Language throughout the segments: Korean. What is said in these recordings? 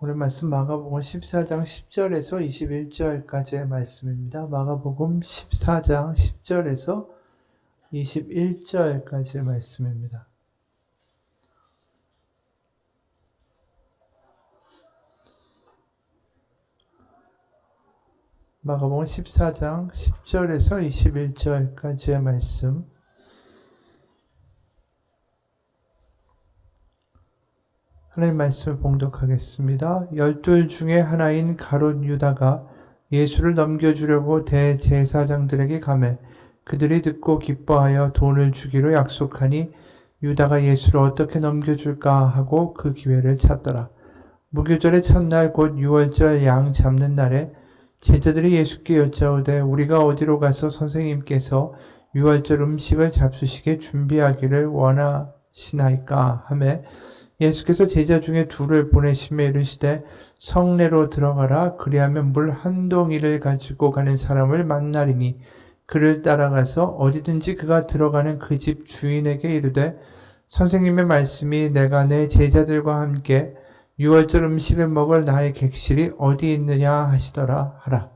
오늘 말씀 마가복음 14장 10절에서 21절까지의 말씀입니다. 마가복음 14장 10절에서 21절까지의 말씀입니다. 마가복음 14장 10절에서 21절까지의 말씀. 하나님 말씀을 봉독하겠습니다. 12 중에 하나인 가룟 유다가 예수를 넘겨주려고 대제사장들에게 가매 그들이 듣고 기뻐하여 돈을 주기로 약속하니 유다가 예수를 어떻게 넘겨줄까 하고 그 기회를 찾더라. 무교절의 첫날 곧 유월절 양 잡는 날에 제자들이 예수께 여짜오되 우리가 어디로 가서 선생님께서 유월절 음식을 잡수시게 준비하기를 원하시나이까 하매 예수께서 제자 중에 둘을 보내시며 이르시되 성내로 들어가라. 그리하면 물 한 동이를 가지고 가는 사람을 만나리니 그를 따라가서 어디든지 그가 들어가는 그 집 주인에게 이르되 선생님의 말씀이 내가 내 제자들과 함께 유월절 음식을 먹을 나의 객실이 어디 있느냐 하시더라 하라.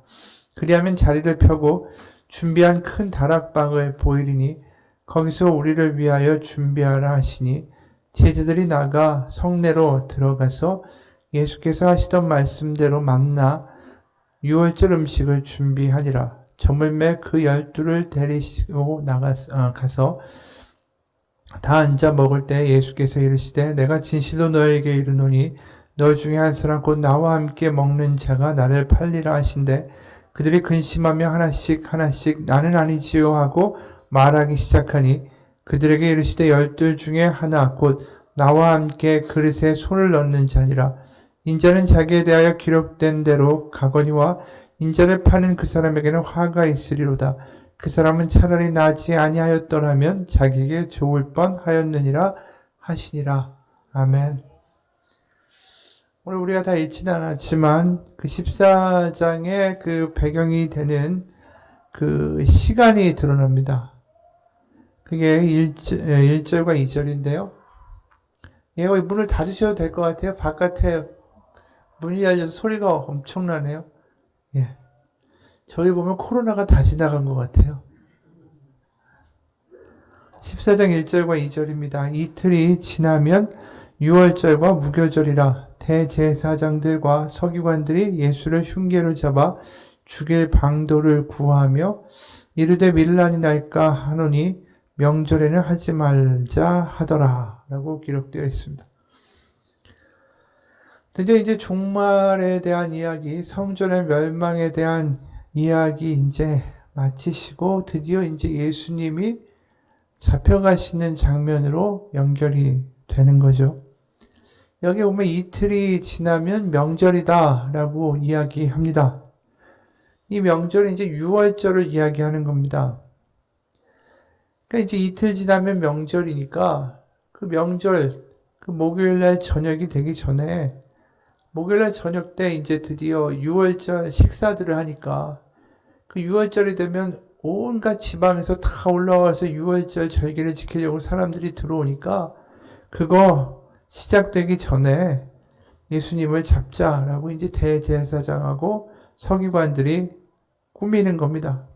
그리하면 자리를 펴고 준비한 큰 다락방을 보이리니 거기서 우리를 위하여 준비하라 하시니 제자들이 나가 성내로 들어가서 예수께서 하시던 말씀대로 만나 유월절 음식을 준비하니라. 저물매 그 12를 데리시고 가서 다 앉아 먹을 때 예수께서 이르시되 내가 진실로 너에게 이르노니 너 중에 한 사람 곧 나와 함께 먹는 자가 나를 팔리라 하신대 그들이 근심하며 하나씩 나는 아니지요 하고 말하기 시작하니 그들에게 이르시되 12 중에 하나 곧 나와 함께 그릇에 손을 넣는 자니라. 인자는 자기에 대하여 기록된 대로 가거니와 인자를 파는 그 사람에게는 화가 있으리로다. 그 사람은 차라리 나지 아니하였더라면 자기에게 좋을 뻔하였느니라 하시니라. 아멘. 오늘 우리가 다 읽지는 않았지만 그 14장의 그 배경이 되는 그 시간이 드러납니다. 그게 1절과 2절인데요. 예, 문을 닫으셔도 될 것 같아요. 바깥에 문이 열려서 소리가 엄청나네요. 예. 저기 보면 코로나가 다 지나간 것 같아요. 14장 1절과 2절입니다. 이틀이 지나면 유월절과 무교절이라 대제사장들과 서기관들이 예수를 흉계로 잡아 죽일 방도를 구하며 이르되 밀란이 날까 하노니 명절에는 하지 말자 하더라 라고 기록되어 있습니다. 드디어 이제 종말에 대한 이야기, 성전의 멸망에 대한 이야기 이제 마치시고 드디어 이제 예수님이 잡혀가시는 장면으로 연결이 되는 거죠. 여기 보면 이틀이 지나면 명절이다 라고 이야기합니다. 이 명절은 이제 유월절을 이야기하는 겁니다. 그러니까 이제 이틀 지나면 명절이니까 그 명절, 그 목요일날 저녁이 되기 전에 목요일날 저녁 때 이제 드디어 유월절 식사들을 하니까 그 유월절이 되면 온갖 지방에서 다 올라와서 유월절 절기를 지키려고 사람들이 들어오니까 그거 시작되기 전에 예수님을 잡자라고 이제 대제사장하고 서기관들이 꾸미는 겁니다.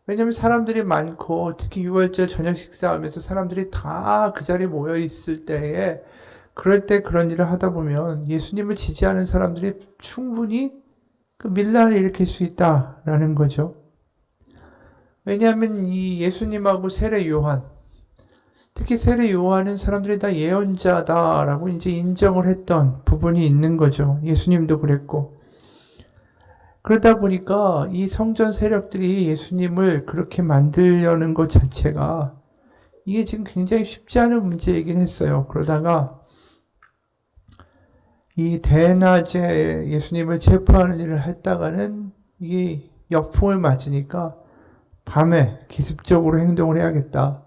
왜냐면 사람들이 많고 특히 유월절 저녁 식사하면서 사람들이 다 그 자리에 모여 있을 때에 그럴 때 그런 일을 하다 보면 예수님을 지지하는 사람들이 충분히 그 밀란을 일으킬 수 있다라는 거죠. 왜냐하면 이 예수님하고 세례 요한, 특히 세례 요한은 사람들이 다 예언자다라고 이제 인정을 했던 부분이 있는 거죠. 예수님도 그랬고. 그러다 보니까 이 성전 세력들이 예수님을 그렇게 만들려는 것 자체가 이게 지금 굉장히 쉽지 않은 문제이긴 했어요. 그러다가 이 대낮에 예수님을 체포하는 일을 했다가는 이게 역풍을 맞으니까 밤에 기습적으로 행동을 해야겠다.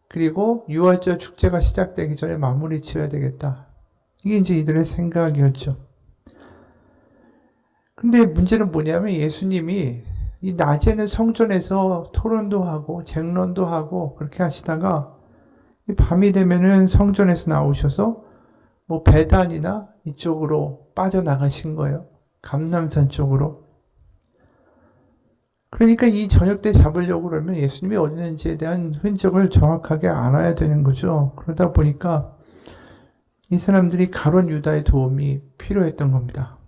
그리고 유월절 축제가 시작되기 전에 마무리 지어야 되겠다. 이게 이제 이들의 생각이었죠. 근데 문제는 뭐냐면 예수님이 이 낮에는 성전에서 토론도 하고 쟁론도 하고 그렇게 하시다가 이 밤이 되면은 성전에서 나오셔서 뭐 배단이나 이쪽으로 빠져나가신 거예요. 감람산 쪽으로. 그러니까 이 저녁 때 잡으려고 그러면 예수님이 어디 있는지에 대한 흔적을 정확하게 알아야 되는 거죠. 그러다 보니까 이 사람들이 가룟 유다의 도움이 필요했던 겁니다.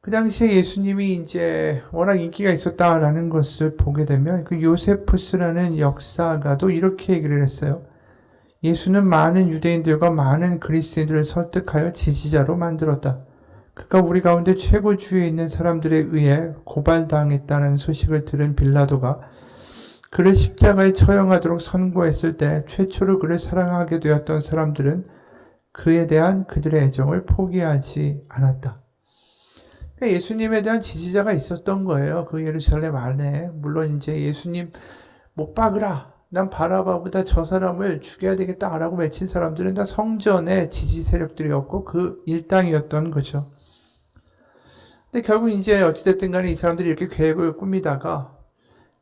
그 당시에 예수님이 이제 워낙 인기가 있었다라는 것을 보게 되면 그 요세푸스라는 역사가도 이렇게 얘기를 했어요. 예수는 많은 유대인들과 많은 그리스인들을 설득하여 지지자로 만들었다. 그가 우리 가운데 최고주위에 있는 사람들에 의해 고발당했다는 소식을 들은 빌라도가 그를 십자가에 처형하도록 선고했을 때 최초로 그를 사랑하게 되었던 사람들은 그에 대한 그들의 애정을 포기하지 않았다. 그러니까 예수님에 대한 지지자가 있었던 거예요. 그 예루살렘 안에. 물론 이제 예수님 못 박으라. 난 바라바보다 저 사람을 죽여야 되겠다라고 외친 사람들은 다 성전의 지지 세력들이었고 그 일당이었던 거죠. 근데 결국 이제 어찌됐든 간에 이 사람들이 이렇게 계획을 꾸미다가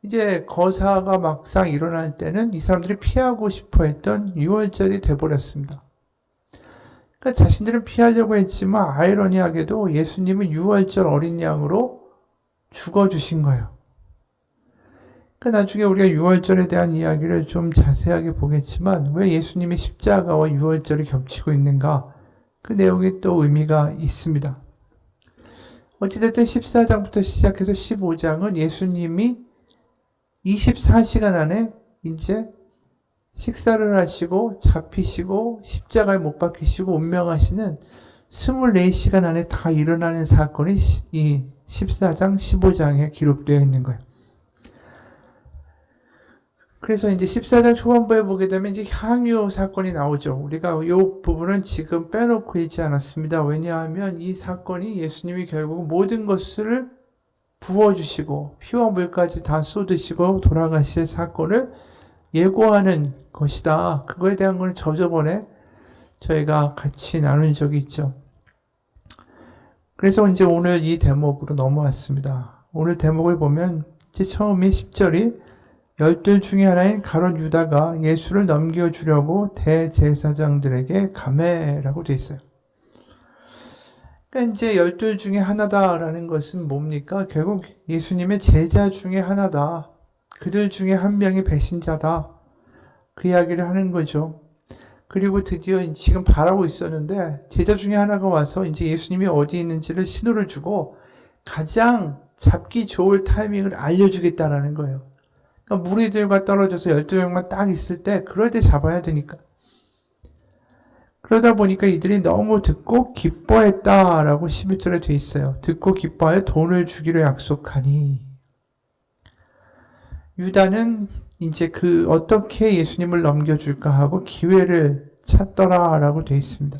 이제 거사가 막상 일어날 때는 이 사람들이 피하고 싶어 했던 6월절이 돼버렸습니다. 그러니까 자신들은 피하려고 했지만 아이러니하게도 예수님은 6월절 어린 양으로 죽어주신 거예요. 그러니까 나중에 우리가 6월절에 대한 이야기를 좀 자세하게 보겠지만 왜 예수님의 십자가와 6월절이 겹치고 있는가? 그 내용이 또 의미가 있습니다. 어찌됐든 14장부터 시작해서 15장은 예수님이 24시간 안에 이제 식사를 하시고 잡히시고 십자가에 못 박히시고 운명하시는 24시간 안에 다 일어나는 사건이 이 14장, 15장에 기록되어 있는 거예요. 그래서 이제 14장 초반부에 보게 되면 이제 향유 사건이 나오죠. 우리가 이 부분은 지금 빼놓고 있지 않았습니다. 왜냐하면 이 사건이 예수님이 결국 모든 것을 부어주시고 피와 물까지 다 쏟으시고 돌아가실 사건을 예고하는 것이다. 그거에 대한 건 저저번에 저희가 같이 나눈 적이 있죠. 그래서 이제 오늘 이 대목으로 넘어왔습니다. 오늘 대목을 보면 이제 처음에 10절이 열둘 중에 하나인 가룟 유다가 예수를 넘겨주려고 대제사장들에게 가매라고 돼 있어요. 그러니까 이제 열둘 중에 하나다라는 것은 뭡니까? 결국 예수님의 제자 중에 하나다. 그들 중에 한 명이 배신자다. 그 이야기를 하는 거죠. 그리고 드디어 지금 바라고 있었는데 제자 중에 하나가 와서 이제 예수님이 어디 있는지를 신호를 주고 가장 잡기 좋을 타이밍을 알려주겠다라는 거예요. 그러니까 무리들과 떨어져서 12명만 딱 있을 때 그럴 때 잡아야 되니까. 그러다 보니까 이들이 너무 듣고 기뻐했다라고 11절에 돼 있어요. 듣고 기뻐하여 돈을 주기로 약속하니. 유다는 이제 그 어떻게 예수님을 넘겨줄까 하고 기회를 찾더라라고 돼 있습니다.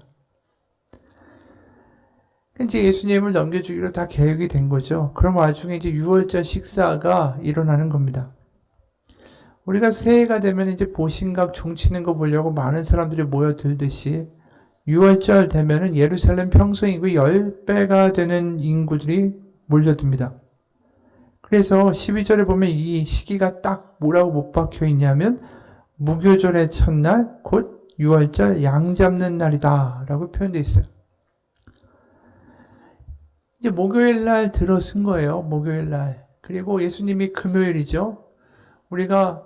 이제 예수님을 넘겨주기로 다 계획이 된 거죠. 그럼 와중에 이제 6월절 식사가 일어나는 겁니다. 우리가 새해가 되면 이제 보신각 종치는 거 보려고 많은 사람들이 모여들듯이 6월절 되면은 예루살렘 평소 인구 10배가 되는 인구들이 몰려듭니다. 그래서 12절에 보면 이 시기가 딱 뭐라고 못 박혀 있냐면 무교절의 첫날 곧 6월절 양 잡는 날이다 라고 표현되어 있어요. 이제 목요일 날 들어선 거예요. 목요일 날. 그리고 예수님이 금요일이죠. 우리가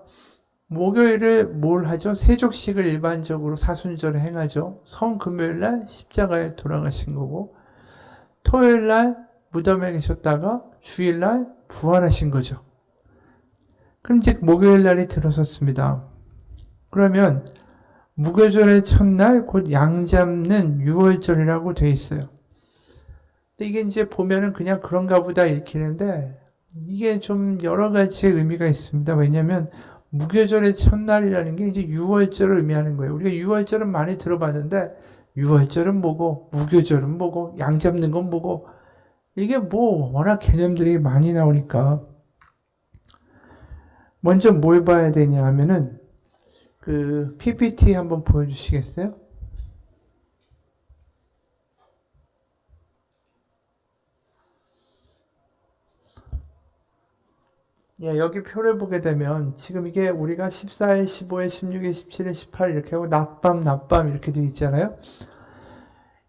목요일을 뭘 하죠? 세족식을 일반적으로 사순절에 행하죠. 성금요일 날 십자가에 돌아가신 거고 토요일 날 무덤에 계셨다가 주일 날 부활하신 거죠. 그럼 이제 목요일 날이 들어섰습니다. 그러면 무교절의 첫날 곧 양 잡는 6월절이라고 돼 있어요. 근데 이게 이제 보면은 그냥 그런가 보다 읽히는데 이게 좀 여러 가지의 의미가 있습니다. 왜냐하면 무교절의 첫날이라는 게 이제 6월절을 의미하는 거예요. 우리가 6월절은 많이 들어봤는데 6월절은 뭐고 무교절은 뭐고 양 잡는 건 뭐고 이게 뭐 워낙 개념들이 많이 나오니까 먼저 뭘 봐야 되냐 하면은 그 PPT 한번 보여주시겠어요? 예, 여기 표를 보게 되면 지금 이게 우리가 14일, 15일, 16일, 17일, 18일 이렇게 하고 낮밤 이렇게 되어 있잖아요.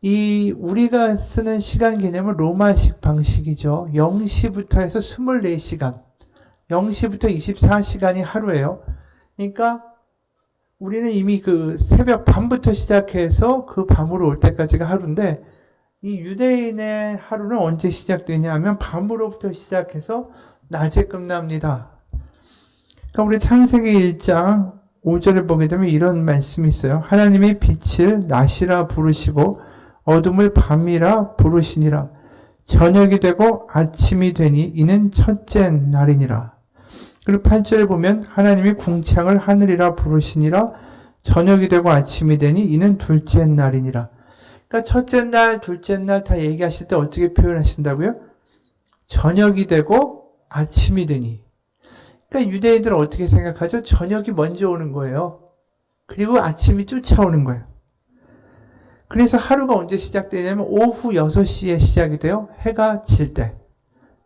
우리가 쓰는 시간 개념은 로마식 방식이죠. 0시부터 해서 24시간. 0시부터 24시간이 하루예요. 그러니까 우리는 이미 그 새벽 밤부터 시작해서 그 밤으로 올 때까지가 하루인데, 이 유대인의 하루는 언제 시작되냐 하면 밤으로부터 시작해서 낮에 끝납니다. 그러니까 우리 창세기 1장 5절을 보게 되면 이런 말씀이 있어요. 하나님이 빛을 낮이라 부르시고 어둠을 밤이라 부르시니라. 저녁이 되고 아침이 되니 이는 첫째 날이니라. 그리고 8절에 보면 하나님이 궁창을 하늘이라 부르시니라. 저녁이 되고 아침이 되니 이는 둘째 날이니라. 그러니까 첫째 날, 둘째 날 다 얘기하실 때 어떻게 표현하신다고요? 저녁이 되고 아침이 되니. 그러니까 유대인들은 어떻게 생각하죠? 저녁이 먼저 오는 거예요. 그리고 아침이 쫓아오는 거예요. 그래서 하루가 언제 시작되냐면 오후 6시에 시작이 돼요. 해가 질 때.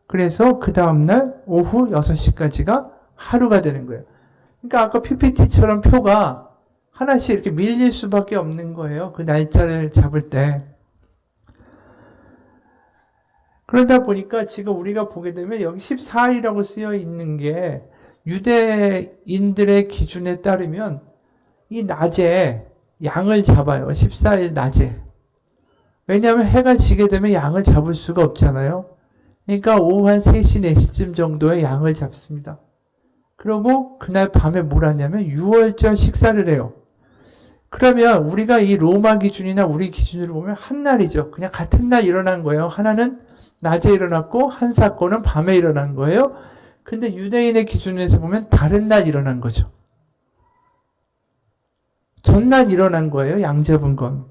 그래서 그 다음날 오후 6시까지가 하루가 되는 거예요. 그러니까 아까 PPT처럼 표가 하나씩 이렇게 밀릴 수밖에 없는 거예요. 그 날짜를 잡을 때. 그러다 보니까 지금 우리가 보게 되면 여기 14일이라고 쓰여 있는 게 유대인들의 기준에 따르면 이 낮에 양을 잡아요. 14일 낮에. 왜냐하면 해가 지게 되면 양을 잡을 수가 없잖아요. 그러니까 오후 한 3시, 4시쯤 정도에 양을 잡습니다. 그리고 그날 밤에 뭘 하냐면 6월절 식사를 해요. 그러면 우리가 이 로마 기준이나 우리 기준으로 보면 한 날이죠. 그냥 같은 날 일어난 거예요. 하나는 낮에 일어났고 한 사건은 밤에 일어난 거예요. 근데 유대인의 기준에서 보면 다른 날 일어난 거죠. 전날 일어난 거예요. 양 잡은 건.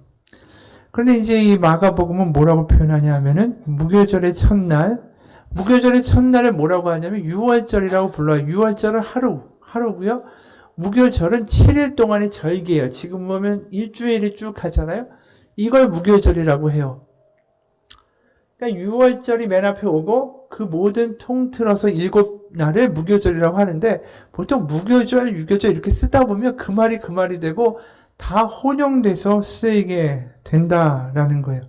그런데 이제 이 마가복음은 뭐라고 표현하냐 하면은 무교절의 첫날, 무교절의 첫날을 뭐라고 하냐면 6월절이라고 불러요. 6월절은 하루고요. 무교절은 7일 동안의 절기예요. 지금 보면 일주일이 쭉 하잖아요. 이걸 무교절이라고 해요. 그러니까 6월절이 맨 앞에 오고 그 모든 통틀어서 7날을 무교절이라고 하는데 보통 무교절, 유교절 이렇게 쓰다 보면 그 말이 되고 다 혼용돼서 쓰이게 된다라는 거예요.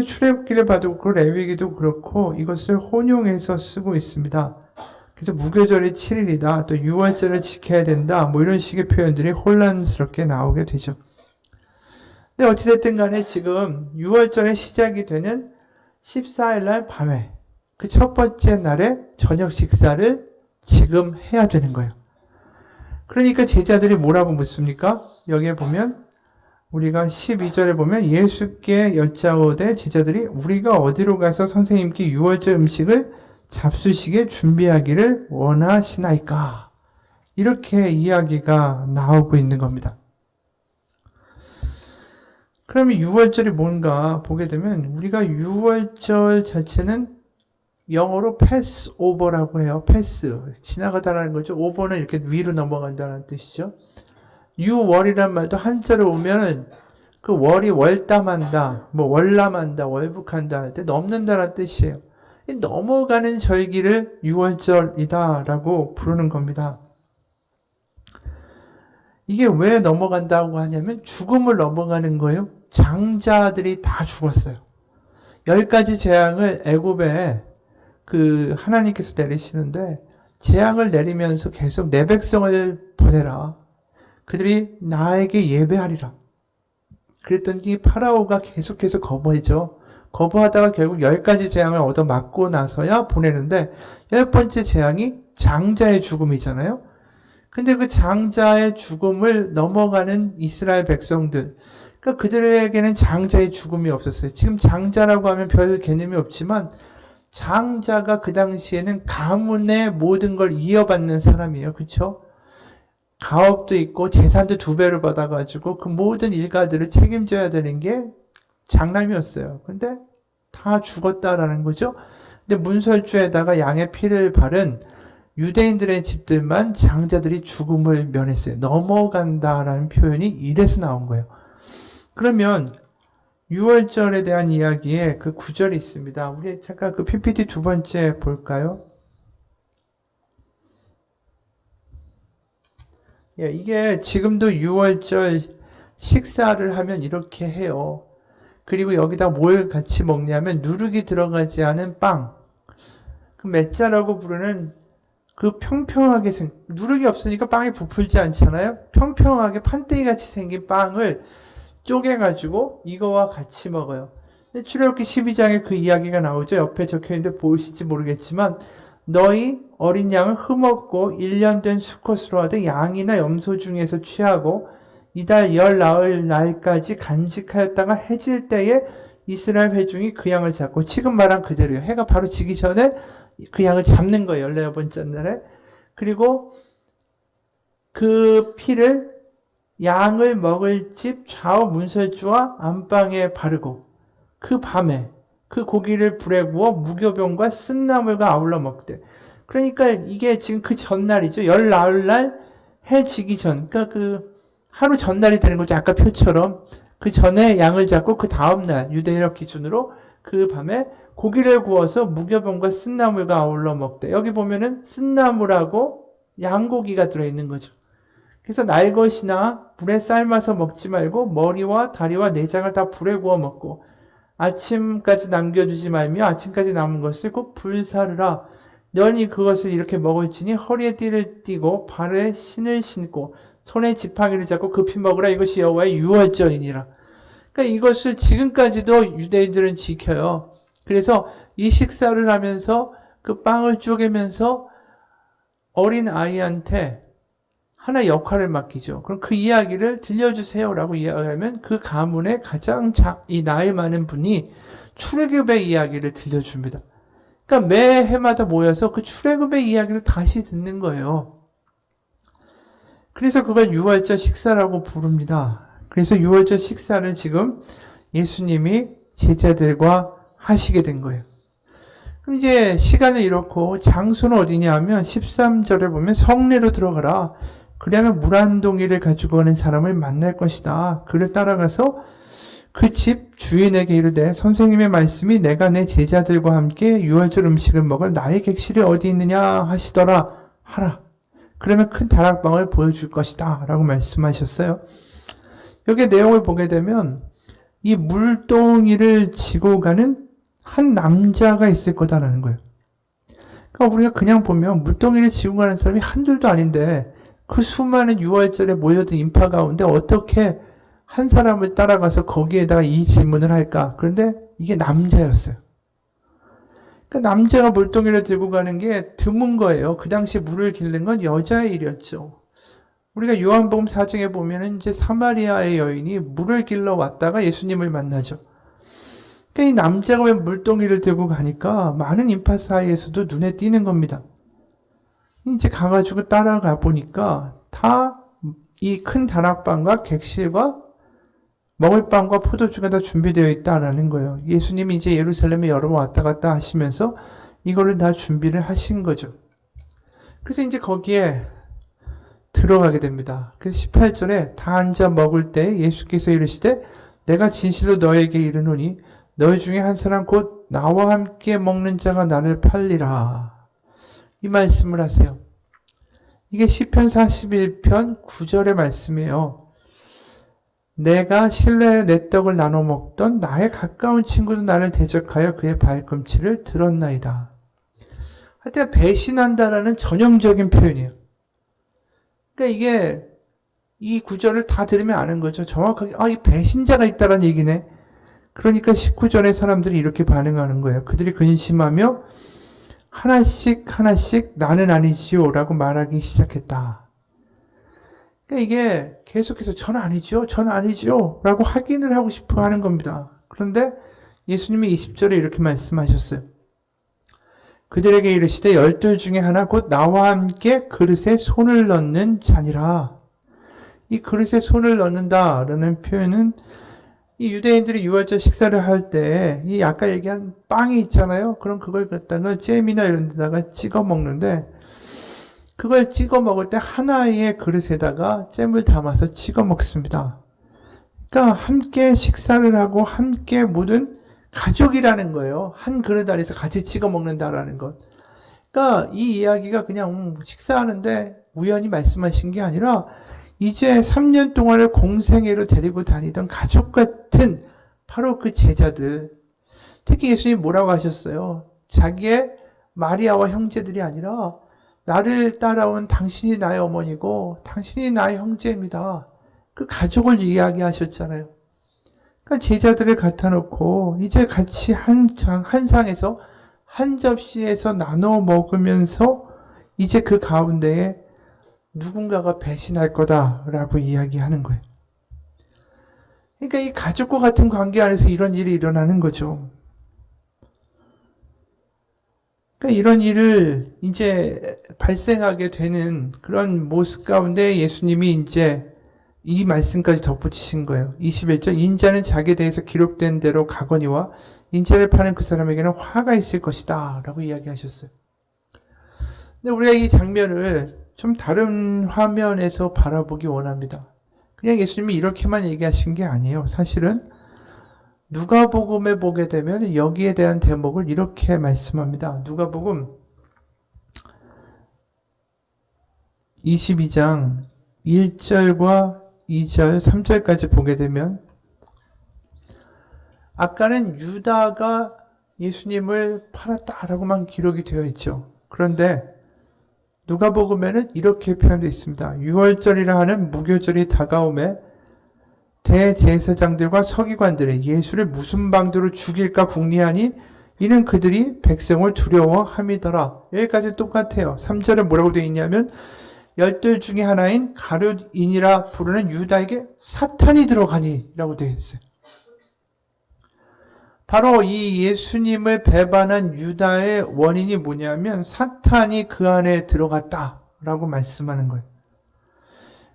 출애굽기를 봐도 그렇고 레위기도 그렇고 이것을 혼용해서 쓰고 있습니다. 그래서 무교절이 7일이다. 또 6월절을 지켜야 된다. 뭐 이런 식의 표현들이 혼란스럽게 나오게 되죠. 근데 어찌됐든 간에 지금 6월절에 시작이 되는 14일 날 밤에 그 첫 번째 날에 저녁 식사를 지금 해야 되는 거예요. 그러니까 제자들이 뭐라고 묻습니까? 여기에 보면 우리가 12절에 보면 예수께 여짜오되 제자들이 우리가 어디로 가서 선생님께 6월절 음식을 잡수시게 준비하기를 원하시나이까? 이렇게 이야기가 나오고 있는 겁니다. 그러면 6월절이 뭔가 보게 되면 우리가 6월절 자체는 영어로 패스오버라고 해요. 패스, 지나가다라는 거죠. 오버는 이렇게 위로 넘어간다는 뜻이죠. 6월이란 말도 한자로 오면은 그 월이 월담한다, 뭐 월남한다, 월북한다 할 때 넘는다는 뜻이에요. 넘어가는 절기를 6월절이다라고 부르는 겁니다. 이게 왜 넘어간다고 하냐면 죽음을 넘어가는 거예요. 장자들이 다 죽었어요. 10가지 재앙을 애굽에 그 하나님께서 내리시는데 재앙을 내리면서 계속 내 백성을 보내라. 그들이 나에게 예배하리라. 그랬더니 파라오가 계속해서 거부하죠. 거부하다가 결국 10가지 재앙을 얻어맞고 나서야 보내는데 10번째 재앙이 장자의 죽음이잖아요. 근데 그 장자의 죽음을 넘어가는 이스라엘 백성들, 그러니까 그들에게는 장자의 죽음이 없었어요. 지금 장자라고 하면 별 개념이 없지만 장자가 그 당시에는 가문의 모든 걸 이어받는 사람이에요. 그렇죠? 가업도 있고 재산도 2배로 받아가지고 그 모든 일가들을 책임져야 되는 게 장남이었어요. 근데 다 죽었다라는 거죠. 근데 문설주에다가 양의 피를 바른 유대인들의 집들만 장자들이 죽음을 면했어요. 넘어간다라는 표현이 이래서 나온 거예요. 그러면 6월절에 대한 이야기에 그 구절이 있습니다. 우리 잠깐 그 PPT 두 번째 볼까요? 이게 지금도 6월절 식사를 하면 이렇게 해요. 그리고 여기다 뭘 같이 먹냐면 누룩이 들어가지 않은 빵. 그 맷자라고 부르는 그 평평하게 누룩이 없으니까 빵이 부풀지 않잖아요. 평평하게 판때기 같이 생긴 빵을 쪼개가지고 이거와 같이 먹어요. 출애굽기 12장에 그 이야기가 나오죠. 옆에 적혀있는데 보이실지 모르겠지만 너희 어린 양을 흠없고 1년 된 수컷으로 하되 양이나 염소 중에서 취하고 이달 열 나흘 날까지 간직하였다가 해질 때에 이스라엘 회중이 그 양을 잡고 지금 말한 그대로요. 해가 바로 지기 전에 그 양을 잡는 거예요. 14번째 날에. 그리고 그 피를 양을 먹을 집 좌우 문설주와 안방에 바르고 그 밤에 그 고기를 불에 구워 무교병과 쓴나물과 아울러 먹되. 그러니까 이게 지금 그 전날이죠. 열 나흘날 해 지기 전. 그러니까 그 하루 전날이 되는 거죠. 아까 표처럼. 그 전에 양을 잡고 그 다음날 유대인력 기준으로 그 밤에 고기를 구워서 무교병과 쓴나물과 아울러 먹되. 여기 보면은 쓴나물하고 양고기가 들어있는 거죠. 그래서 날 것이나 불에 삶아서 먹지 말고 머리와 다리와 내장을 다 불에 구워 먹고 아침까지 남겨두지 말며 아침까지 남은 것을 꼭 불사르라. 너니 그것을 이렇게 먹을지니 허리에 띠를 띠고 발에 신을 신고 손에 지팡이를 잡고 급히 먹으라. 이것이 여호와의 유월절이니라. 그러니까 이것을 지금까지도 유대인들은 지켜요. 그래서 이 식사를 하면서 그 빵을 쪼개면서 어린 아이한테 하나 역할을 맡기죠. 그럼 그 이야기를 들려주세요라고 이야기하면 그 가문의 가장 이 나이 많은 분이 출애굽의 이야기를 들려줍니다. 그러니까 매 해마다 모여서 그 출애굽의 이야기를 다시 듣는 거예요. 그래서 그걸 유월절 식사라고 부릅니다. 그래서 유월절 식사를 지금 예수님이 제자들과 하시게 된 거예요. 그럼 이제 시간은 이렇고 장소는 어디냐 하면 13절에 보면 성내로 들어가라. 그러면 물 한 동이를 가지고 가는 사람을 만날 것이다. 그를 따라가서 그 집 주인에게 이르되 선생님의 말씀이 내가 내 제자들과 함께 유월절 음식을 먹을 나의 객실이 어디 있느냐 하시더라 하라. 그러면 큰 다락방을 보여줄 것이다 라고 말씀하셨어요. 여기 내용을 보게 되면 이 물동이를 지고 가는 한 남자가 있을 거다라는 거예요. 그러니까 우리가 그냥 보면 물동이를 지고 가는 사람이 한둘도 아닌데 그 수많은 유월절에 모여든 인파 가운데 어떻게 한 사람을 따라가서 거기에다가 이 질문을 할까? 그런데 이게 남자였어요. 그러니까 남자가 물동이를 들고 가는 게 드문 거예요. 그 당시 물을 길는 건 여자의 일이었죠. 우리가 요한복음 4장에 보면은 이제 사마리아의 여인이 물을 길러 왔다가 예수님을 만나죠. 그러니까 이 남자가 왜 물동이를 들고 가니까 많은 인파 사이에서도 눈에 띄는 겁니다. 이제 가가지고 따라가 보니까 다 이 큰 다락방과 객실과 먹을 빵과 포도주가 다 준비되어 있다라는 거예요. 예수님이 이제 예루살렘에 여러 번 왔다 갔다 하시면서 이거를 다 준비를 하신 거죠. 그래서 이제 거기에 들어가게 됩니다. 그래서 18절에 다 앉아 먹을 때 예수께서 이르시되 내가 진실로 너에게 이르노니 너희 중에 한 사람 곧 나와 함께 먹는 자가 나를 팔리라. 이 말씀을 하세요. 이게 시편 41편 9절의 말씀이에요. 내가 신뢰하여 내 떡을 나눠 먹던 나의 가까운 친구도 나를 대적하여 그의 발꿈치를 들었나이다. 하여튼 배신한다라는 전형적인 표현이에요. 그러니까 이게 이 구절을 다 들으면 아는 거죠. 정확하게 이 배신자가 있다는 얘기네. 그러니까 19절의 사람들이 이렇게 반응하는 거예요. 그들이 근심하며 하나씩 나는 아니지요 라고 말하기 시작했다. 그러니까 이게 계속해서 전 아니죠 라고 확인을 하고 싶어 하는 겁니다. 그런데 예수님이 20절에 이렇게 말씀하셨어요. 그들에게 이르시되 12 중에 하나 곧 나와 함께 그릇에 손을 넣는 자니라. 이 그릇에 손을 넣는다라는 표현은 이 유대인들이 유월절 식사를 할 때 이 아까 얘기한 빵이 있잖아요. 그럼 그걸 갖다가 잼이나 이런 데다가 찍어 먹는데 그걸 찍어 먹을 때 하나의 그릇에다가 잼을 담아서 찍어 먹습니다. 그러니까 함께 식사를 하고 함께 모든 가족이라는 거예요. 한 그릇 안에서 같이 찍어 먹는다라는 것. 그러니까 이 이야기가 그냥 식사하는데 우연히 말씀하신 게 아니라 이제 3년 동안을 공생애로 데리고 다니던 가족 같은 바로 그 제자들, 특히 예수님이 뭐라고 하셨어요? 자기의 마리아와 형제들이 아니라 나를 따라온 당신이 나의 어머니고 당신이 나의 형제입니다. 그 가족을 이야기하셨잖아요. 그러니까 제자들을 갖다 놓고 이제 같이 한 상에서 한 접시에서 나눠 먹으면서 이제 그 가운데에 누군가가 배신할 거다라고 이야기하는 거예요. 그러니까 이 가족과 같은 관계 안에서 이런 일이 일어나는 거죠. 그러니까 이런 일을 이제 발생하게 되는 그런 모습 가운데 예수님이 이제 이 말씀까지 덧붙이신 거예요. 21절, 인자는 자기에 대해서 기록된 대로 가거니와 인자를 파는 그 사람에게는 화가 있을 것이다 라고 이야기하셨어요. 근데 우리가 이 장면을 좀 다른 화면에서 바라보기 원합니다. 그냥 예수님이 이렇게만 얘기하신 게 아니에요. 사실은 누가복음에 보게 되면 여기에 대한 대목을 이렇게 말씀합니다. 누가복음 22장 1절과 2절, 3절까지 보게 되면 아까는 유다가 예수님을 팔았다라고만 기록이 되어 있죠. 그런데 누가복음에는 이렇게 표현되어 있습니다. 6월절이라 하는 무교절이 다가오매 대제사장들과 서기관들이 예수를 무슨 방도로 죽일까 궁리하니 이는 그들이 백성을 두려워함이더라. 여기까지 똑같아요. 3절에 뭐라고 되어 있냐면 열둘 중에 하나인 가룟인이라 부르는 유다에게 사탄이 들어가니 라고 되어 있어요. 바로 이 예수님을 배반한 유다의 원인이 뭐냐면 사탄이 그 안에 들어갔다라고 말씀하는 거예요.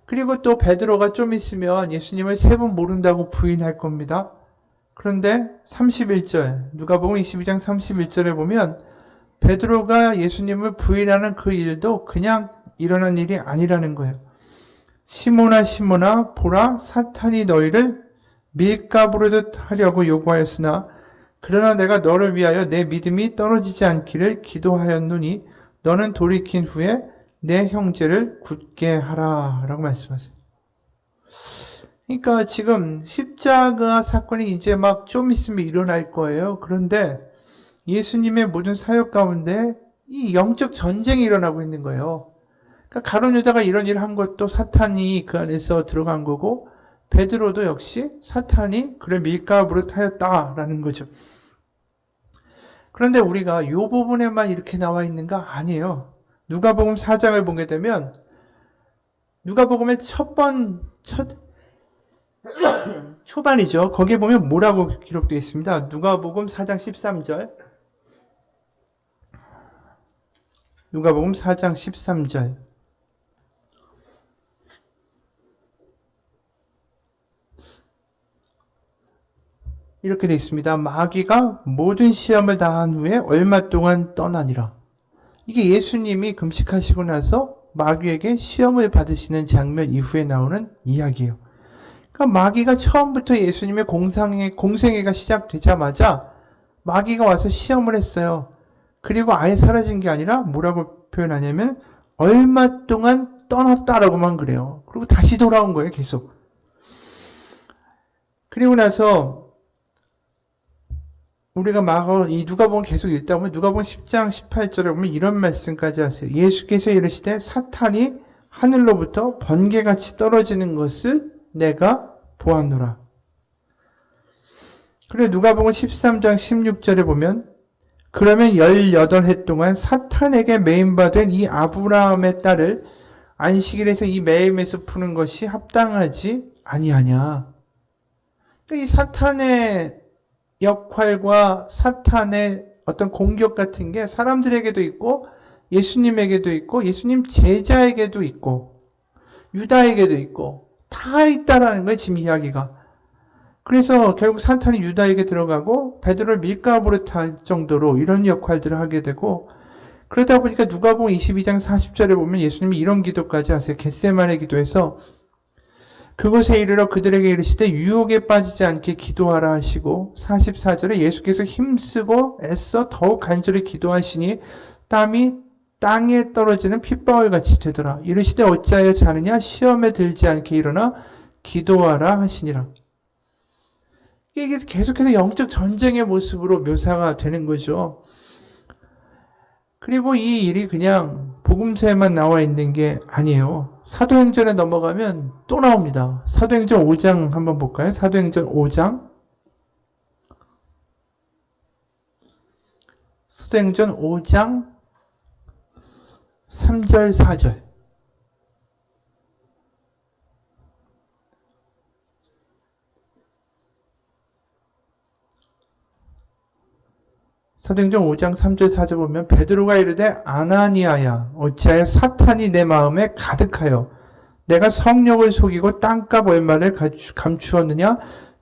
그리고 또 베드로가 좀 있으면 예수님을 3번 모른다고 부인할 겁니다. 그런데 31절, 누가복음 22장 31절에 보면 베드로가 예수님을 부인하는 그 일도 그냥 일어난 일이 아니라는 거예요. 시몬아 시몬아 보라 사탄이 너희를 밀가부르듯 하려고 요구하였으나 그러나 내가 너를 위하여 내 믿음이 떨어지지 않기를 기도하였노니 너는 돌이킨 후에 내 형제를 굳게 하라 라고 말씀하세요. 그러니까 지금 십자가 사건이 이제 막 좀 있으면 일어날 거예요. 그런데 예수님의 모든 사역 가운데 이 영적 전쟁이 일어나고 있는 거예요. 그러니까 가룟 유다가 이런 일을 한 것도 사탄이 그 안에서 들어간 거고 베드로도 역시 사탄이 그를 밀가부르트하였다라는 거죠. 그런데 우리가 이 부분에만 이렇게 나와 있는가? 아니에요. 누가복음 4장을 보게 되면 누가복음의 초반이죠. 거기에 보면 뭐라고 기록되어 있습니다. 누가복음 4장 13절. 누가복음 4장 13절. 이렇게 되어 있습니다. 마귀가 모든 시험을 다한 후에 얼마 동안 떠나니라. 이게 예수님이 금식하시고 나서 마귀에게 시험을 받으시는 장면 이후에 나오는 이야기예요. 그러니까 마귀가 처음부터 예수님의 공생애가 시작되자마자 마귀가 와서 시험을 했어요. 그리고 아예 사라진 게 아니라 뭐라고 표현하냐면 얼마 동안 떠났다라고만 그래요. 그리고 다시 돌아온 거예요, 계속. 그리고 나서 우리가 이 누가복음 계속 읽다 보면 누가복음 10장 18절에 보면 이런 말씀까지 하세요. 예수께서 이르시되 사탄이 하늘로부터 번개같이 떨어지는 것을 내가 보았노라. 그리고 누가복음 13장 16절에 보면 그러면 18해 동안 사탄에게 매임받은 이 아브라함의 딸을 안식일에서 이 매임에서 푸는 것이 합당하지 아니하냐. 그러니까 이 사탄의 역할과 사탄의 어떤 공격 같은 게 사람들에게도 있고 예수님에게도 있고 예수님 제자에게도 있고 유다에게도 있고 다 있다라는 거예요. 지금 이야기가. 그래서 결국 사탄이 유다에게 들어가고 베드로를 밀가부르트할 정도로 이런 역할들을 하게 되고 그러다 보니까 누가복음 22장 40절에 보면 예수님이 이런 기도까지 하세요. 겟세마네 기도에서 그곳에 이르러 그들에게 이르시되 유혹에 빠지지 않게 기도하라 하시고 44절에 예수께서 힘쓰고 애써 더욱 간절히 기도하시니 땀이 땅에 떨어지는 핏방울 같이 되더라. 이르시되 어찌하여 자느냐 시험에 들지 않게 일어나 기도하라 하시니라. 이게 계속해서 영적 전쟁의 모습으로 묘사가 되는 거죠. 그리고 이 일이 그냥 복음서에만 나와 있는 게 아니에요. 사도행전에 넘어가면 또 나옵니다. 사도행전 5장 한번 볼까요? 사도행전 5장. 사도행전 5장 3절 4절. 사도행전 5장 3절 4절 보면 베드로가 이르되 아나니아야 어찌하여 사탄이 내 마음에 가득하여 내가 성령을 속이고 땅값 얼마를 감추었느냐.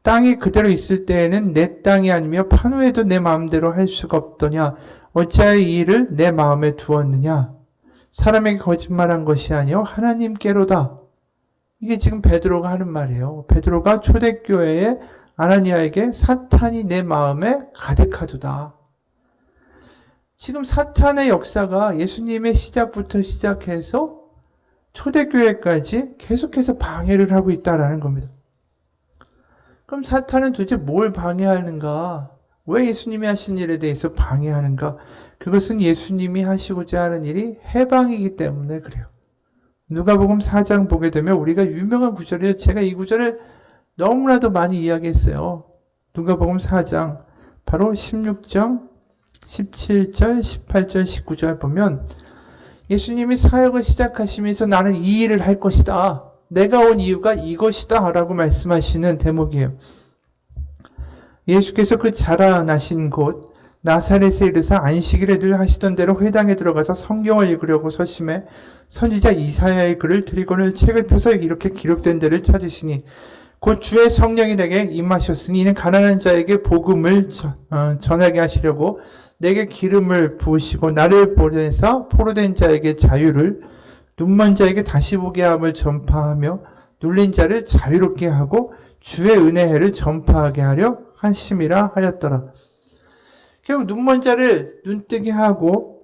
땅이 그대로 있을 때에는 내 땅이 아니며 판후에도 내 마음대로 할 수가 없더냐. 어찌하여 이 일을 내 마음에 두었느냐. 사람에게 거짓말한 것이 아니요 하나님께로다. 이게 지금 베드로가 하는 말이에요. 베드로가 초대교회의 아나니아에게 사탄이 내 마음에 가득하도다. 지금 사탄의 역사가 예수님의 시작부터 시작해서 초대교회까지 계속해서 방해를 하고 있다라는 겁니다. 그럼 사탄은 도대체 뭘 방해하는가? 왜 예수님이 하신 일에 대해서 방해하는가? 그것은 예수님이 하시고자 하는 일이 해방이기 때문에 그래요. 누가복음 4장 보게 되면 우리가 유명한 구절이에요. 제가 이 구절을 너무나도 많이 이야기했어요. 누가복음 4장 바로 16장 17절, 18절, 19절 보면 예수님이 사역을 시작하시면서 나는 이 일을 할 것이다. 내가 온 이유가 이것이다 라고 말씀하시는 대목이에요. 예수께서 그 자라나신 곳 나사렛에 이르사 안식일에 늘 하시던 대로 회당에 들어가서 성경을 읽으려고 서심해 선지자 이사야의 글을 들이거늘 책을 펴서 이렇게 기록된 데를 찾으시니 곧 주의 성령이 내게 임하셨으니 이는 가난한 자에게 복음을 전하게 하시려고 내게 기름을 부으시고 나를 보내사 포로된 자에게 자유를 눈먼 자에게 다시 보게 함을 전파하며 눌린 자를 자유롭게 하고 주의 은혜를 전파하게 하려 하심이라 하였더라. 결국 눈먼 자를 눈뜨게 하고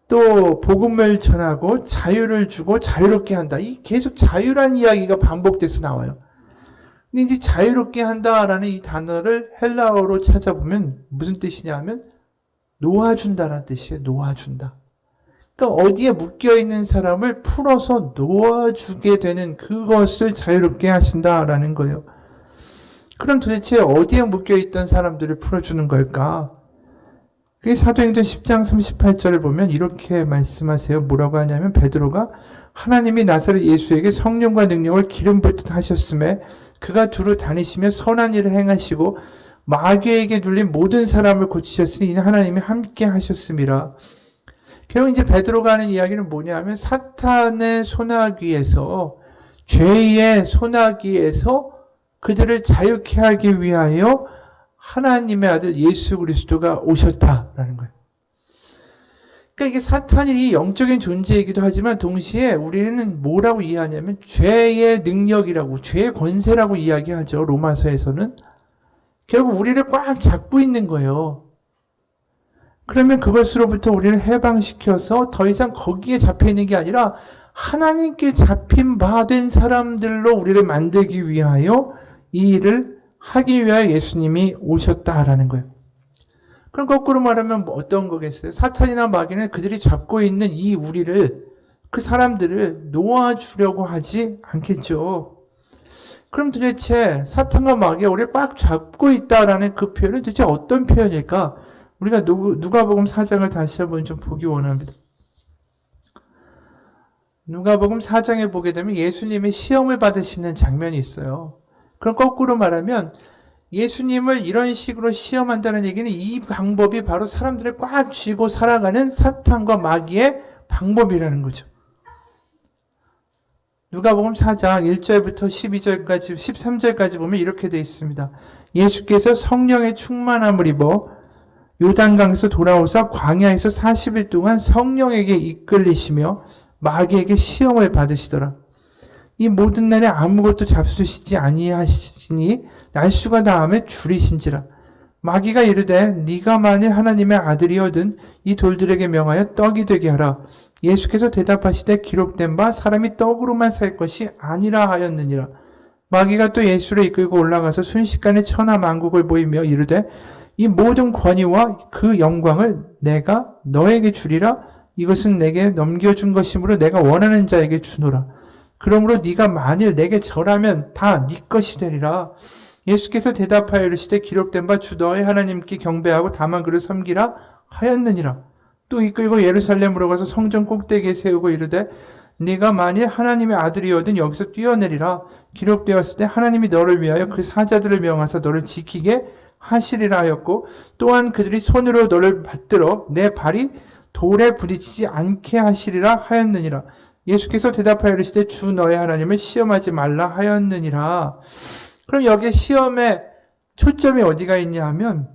또 복음을 전하고 자유를 주고 자유롭게 한다. 이 계속 자유란 이야기가 반복돼서 나와요. 근데 이제 자유롭게 한다라는 이 단어를 헬라어로 찾아보면 무슨 뜻이냐 하면 놓아준다라는 뜻이에요. 놓아준다. 그러니까 어디에 묶여있는 사람을 풀어서 놓아주게 되는 그것을 자유롭게 하신다라는 거예요. 그럼 도대체 어디에 묶여있던 사람들을 풀어주는 걸까? 그게 사도행전 10장 38절을 보면 이렇게 말씀하세요. 뭐라고 하냐면 베드로가 하나님이 나사렛 예수에게 성령과 능력을 기름 붓듯 하셨음에 그가 두루 다니시며 선한 일을 행하시고 마귀에게 눌린 모든 사람을 고치셨으니 이는 하나님이 함께 하셨음이라. 결국 이제 베드로가 하는 이야기는 뭐냐면 사탄의 소나기에서 죄의 소나기에서 그들을 자유케 하기 위하여 하나님의 아들 예수 그리스도가 오셨다라는 거예요. 그러니까 이게 사탄이 영적인 존재이기도 하지만 동시에 우리는 뭐라고 이해하냐면 죄의 능력이라고, 죄의 권세라고 이야기하죠. 로마서에서는. 결국 우리를 꽉 잡고 있는 거예요. 그러면 그것으로부터 우리를 해방시켜서 더 이상 거기에 잡혀 있는 게 아니라 하나님께 잡힌 바 된 사람들로 우리를 만들기 위하여 이 일을 하기 위하여 예수님이 오셨다라는 거예요. 그럼 거꾸로 말하면 어떤 거겠어요? 사탄이나 마귀는 그들이 잡고 있는 이 우리를, 그 사람들을 놓아주려고 하지 않겠죠. 그럼 도대체 사탄과 마귀가 우리를 꽉 잡고 있다라는 그 표현은 도대체 어떤 표현일까? 우리가 누가복음 4장을 다시 한번 좀 보기 원합니다. 누가복음 4장에 보게 되면 예수님이 시험을 받으시는 장면이 있어요. 그럼 거꾸로 말하면 예수님을 이런 식으로 시험한다는 얘기는 이 방법이 바로 사람들을 꽉 쥐고 살아가는 사탄과 마귀의 방법이라는 거죠. 누가복음 4장 1절부터 12절까지 13절까지 보면 이렇게 되어 있습니다. 예수께서 성령의 충만함을 입어 요단강에서 돌아오사 광야에서 40일 동안 성령에게 이끌리시며 마귀에게 시험을 받으시더라. 이 모든 날에 아무것도 잡수시지 아니하시니 날수가 다함에 줄이신지라. 마귀가 이르되 네가 만일 하나님의 아들이거든 이 돌들에게 명하여 떡이 되게 하라. 예수께서 대답하시되 기록된 바 사람이 떡으로만 살 것이 아니라 하였느니라. 마귀가 또 예수를 이끌고 올라가서 순식간에 천하 만국을 보이며 이르되 이 모든 권위와 그 영광을 내가 너에게 주리라. 이것은 내게 넘겨준 것이므로 내가 원하는 자에게 주노라. 그러므로 네가 만일 내게 절하면 다 네 것이 되리라. 예수께서 대답하여 이르시되 기록된 바 주 너의 하나님께 경배하고 다만 그를 섬기라 하였느니라. 또 이끌고 예루살렘으로 가서 성전 꼭대기에 세우고 이르되 네가 만일 하나님의 아들이거든 여기서 뛰어내리라. 기록되었을 때 하나님이 너를 위하여 그 사자들을 명하사 너를 지키게 하시리라 하였고 또한 그들이 손으로 너를 받들어 내 발이 돌에 부딪히지 않게 하시리라 하였느니라. 예수께서 대답하여 이르시되 주 너의 하나님을 시험하지 말라 하였느니라. 그럼 여기에 시험의 초점이 어디가 있냐 하면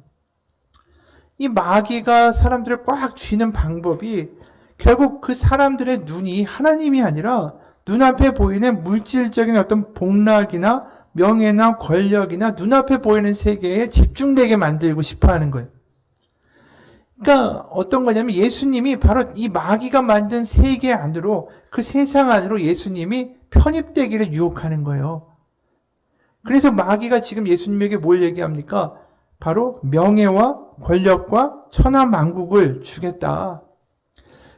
이 마귀가 사람들을 꽉 쥐는 방법이 결국 그 사람들의 눈이 하나님이 아니라 눈앞에 보이는 물질적인 어떤 복락이나 명예나 권력이나 눈앞에 보이는 세계에 집중되게 만들고 싶어 하는 거예요. 그러니까 어떤 거냐면 예수님이 바로 이 마귀가 만든 세계 안으로 그 세상 안으로 예수님이 편입되기를 유혹하는 거예요. 그래서 마귀가 지금 예수님에게 뭘 얘기합니까? 바로 명예와 권력과 천하 만국을 주겠다.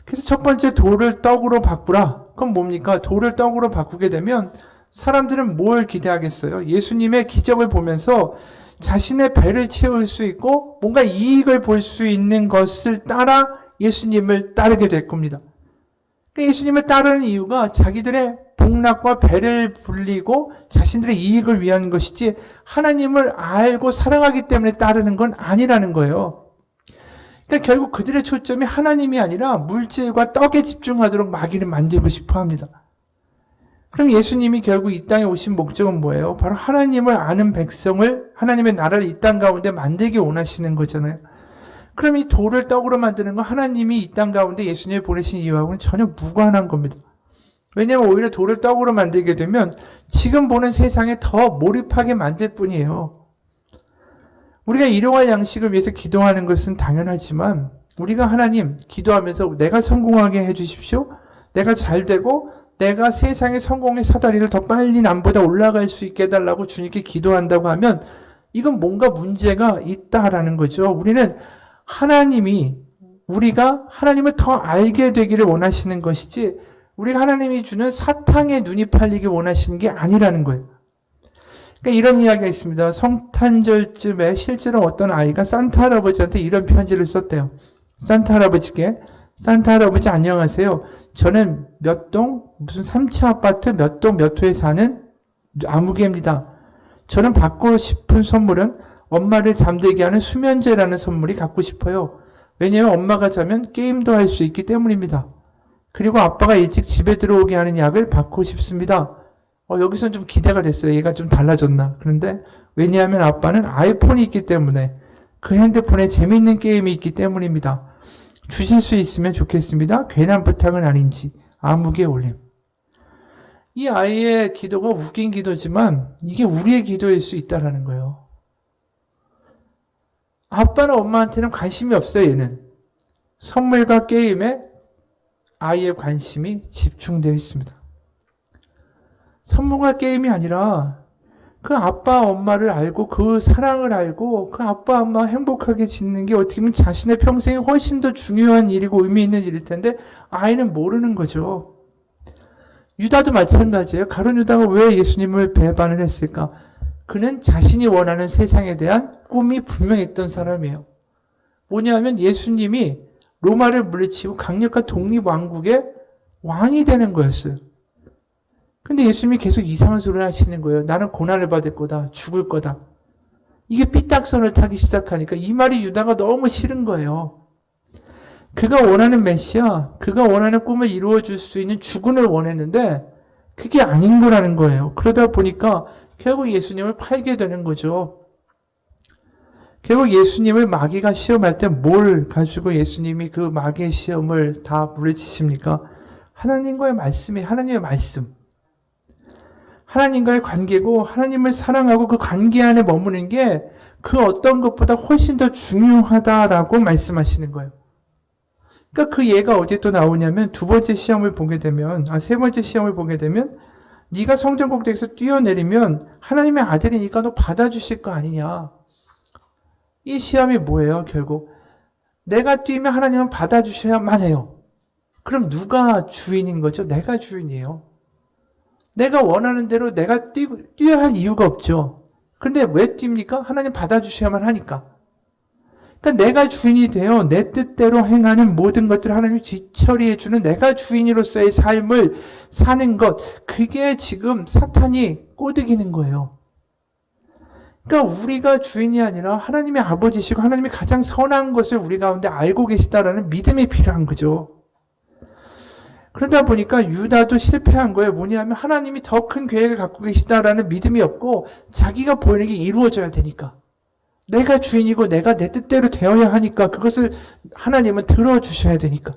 그래서 첫 번째 돌을 떡으로 바꾸라. 그럼 뭡니까? 돌을 떡으로 바꾸게 되면 사람들은 뭘 기대하겠어요? 예수님의 기적을 보면서 자신의 배를 채울 수 있고 뭔가 이익을 볼 수 있는 것을 따라 예수님을 따르게 될 겁니다. 그러니까 예수님을 따르는 이유가 자기들의 복락과 배를 불리고 자신들의 이익을 위한 것이지 하나님을 알고 사랑하기 때문에 따르는 건 아니라는 거예요. 그러니까 결국 그들의 초점이 하나님이 아니라 물질과 떡에 집중하도록 마귀는 만들고 싶어 합니다. 그럼 예수님이 결국 이 땅에 오신 목적은 뭐예요? 바로 하나님을 아는 백성을 하나님의 나라를 이 땅 가운데 만들기 원하시는 거잖아요. 그럼 이 돌을 떡으로 만드는 건 하나님이 이 땅 가운데 예수님을 보내신 이유하고는 전혀 무관한 겁니다. 왜냐하면 오히려 돌을 떡으로 만들게 되면 지금 보는 세상에 더 몰입하게 만들 뿐이에요. 우리가 일용할 양식을 위해서 기도하는 것은 당연하지만 우리가 하나님 기도하면서 내가 성공하게 해주십시오. 내가 잘 되고 내가 세상의 성공의 사다리를 더 빨리 남보다 올라갈 수 있게 해달라고 주님께 기도한다고 하면 이건 뭔가 문제가 있다라는 거죠. 우리는 우리가 하나님을 더 알게 되기를 원하시는 것이지 우리가 하나님이 주는 사탕에 눈이 팔리기 원하시는 게 아니라는 거예요. 그러니까 이런 이야기가 있습니다. 성탄절쯤에 실제로 어떤 아이가 산타 할아버지한테 이런 편지를 썼대요. 산타 할아버지께 산타 할아버지 안녕하세요. 저는 몇 동 무슨 3층 아파트 몇 동 몇 호에 사는 아무개입니다. 저는 받고 싶은 선물은 엄마를 잠들게 하는 수면제라는 선물이 갖고 싶어요. 왜냐하면 엄마가 자면 게임도 할 수 있기 때문입니다. 그리고 아빠가 일찍 집에 들어오게 하는 약을 받고 싶습니다. 여기서는 좀 기대가 됐어요. 얘가 좀 달라졌나. 그런데 왜냐하면 아빠는 아이폰이 있기 때문에 그 핸드폰에 재미있는 게임이 있기 때문입니다. 주실 수 있으면 좋겠습니다. 괜한 부탁은 아닌지. 아무개 올림. 이 아이의 기도가 웃긴 기도지만 이게 우리의 기도일 수 있다는 거예요. 아빠나 엄마한테는 관심이 없어요. 얘는. 선물과 게임에 아이의 관심이 집중되어 있습니다. 선물과 게임이 아니라 그 아빠 엄마를 알고 그 사랑을 알고 그 아빠 엄마 행복하게 짓는 게 어떻게 보면 자신의 평생에 훨씬 더 중요한 일이고 의미 있는 일일 텐데 아이는 모르는 거죠. 유다도 마찬가지예요. 가룟 유다가 왜 예수님을 배반을 했을까? 그는 자신이 원하는 세상에 대한 꿈이 분명했던 사람이에요. 뭐냐면 예수님이 로마를 물리치고 강력한 독립왕국의 왕이 되는 거였어요. 근데 예수님이 계속 이상한 소리를 하시는 거예요. 나는 고난을 받을 거다. 죽을 거다. 이게 삐딱선을 타기 시작하니까 이 말이 유다가 너무 싫은 거예요. 그가 원하는 메시아, 그가 원하는 꿈을 이루어줄 수 있는 주군을 원했는데 그게 아닌 거라는 거예요. 그러다 보니까 결국 예수님을 팔게 되는 거죠. 결국 예수님을 마귀가 시험할 때 뭘 가지고 예수님이 그 마귀의 시험을 다 물리치십니까? 하나님과의 말씀이 하나님의 말씀. 하나님과의 관계고 하나님을 사랑하고 그 관계 안에 머무는 게 그 어떤 것보다 훨씬 더 중요하다라고 말씀하시는 거예요. 그러니까 그 예가 어디에 또 나오냐면 세 번째 시험을 보게 되면 네가 성전 꼭대기에서 뛰어내리면 하나님의 아들이니까 너 받아주실 거 아니냐. 이 시험이 뭐예요? 결국 내가 뛰면 하나님은 받아주셔야만 해요. 그럼 누가 주인인 거죠? 내가 주인이에요. 내가 원하는 대로 내가 뛰어야 할 이유가 없죠. 근데 왜 뜁니까? 하나님 받아주셔야만 하니까. 그러니까 내가 주인이 되어 내 뜻대로 행하는 모든 것들을 하나님이 뒤처리해주는 내가 주인으로서의 삶을 사는 것, 그게 지금 사탄이 꼬드기는 거예요. 그러니까 우리가 주인이 아니라 하나님의 아버지시고 하나님이 가장 선한 것을 우리 가운데 알고 계시다라는 믿음이 필요한 거죠. 그러다 보니까 유다도 실패한 거예요. 뭐냐면 하나님이 더 큰 계획을 갖고 계시다라는 믿음이 없고 자기가 보이는 게 이루어져야 되니까. 내가 주인이고 내가 내 뜻대로 되어야 하니까 그것을 하나님은 들어주셔야 되니까.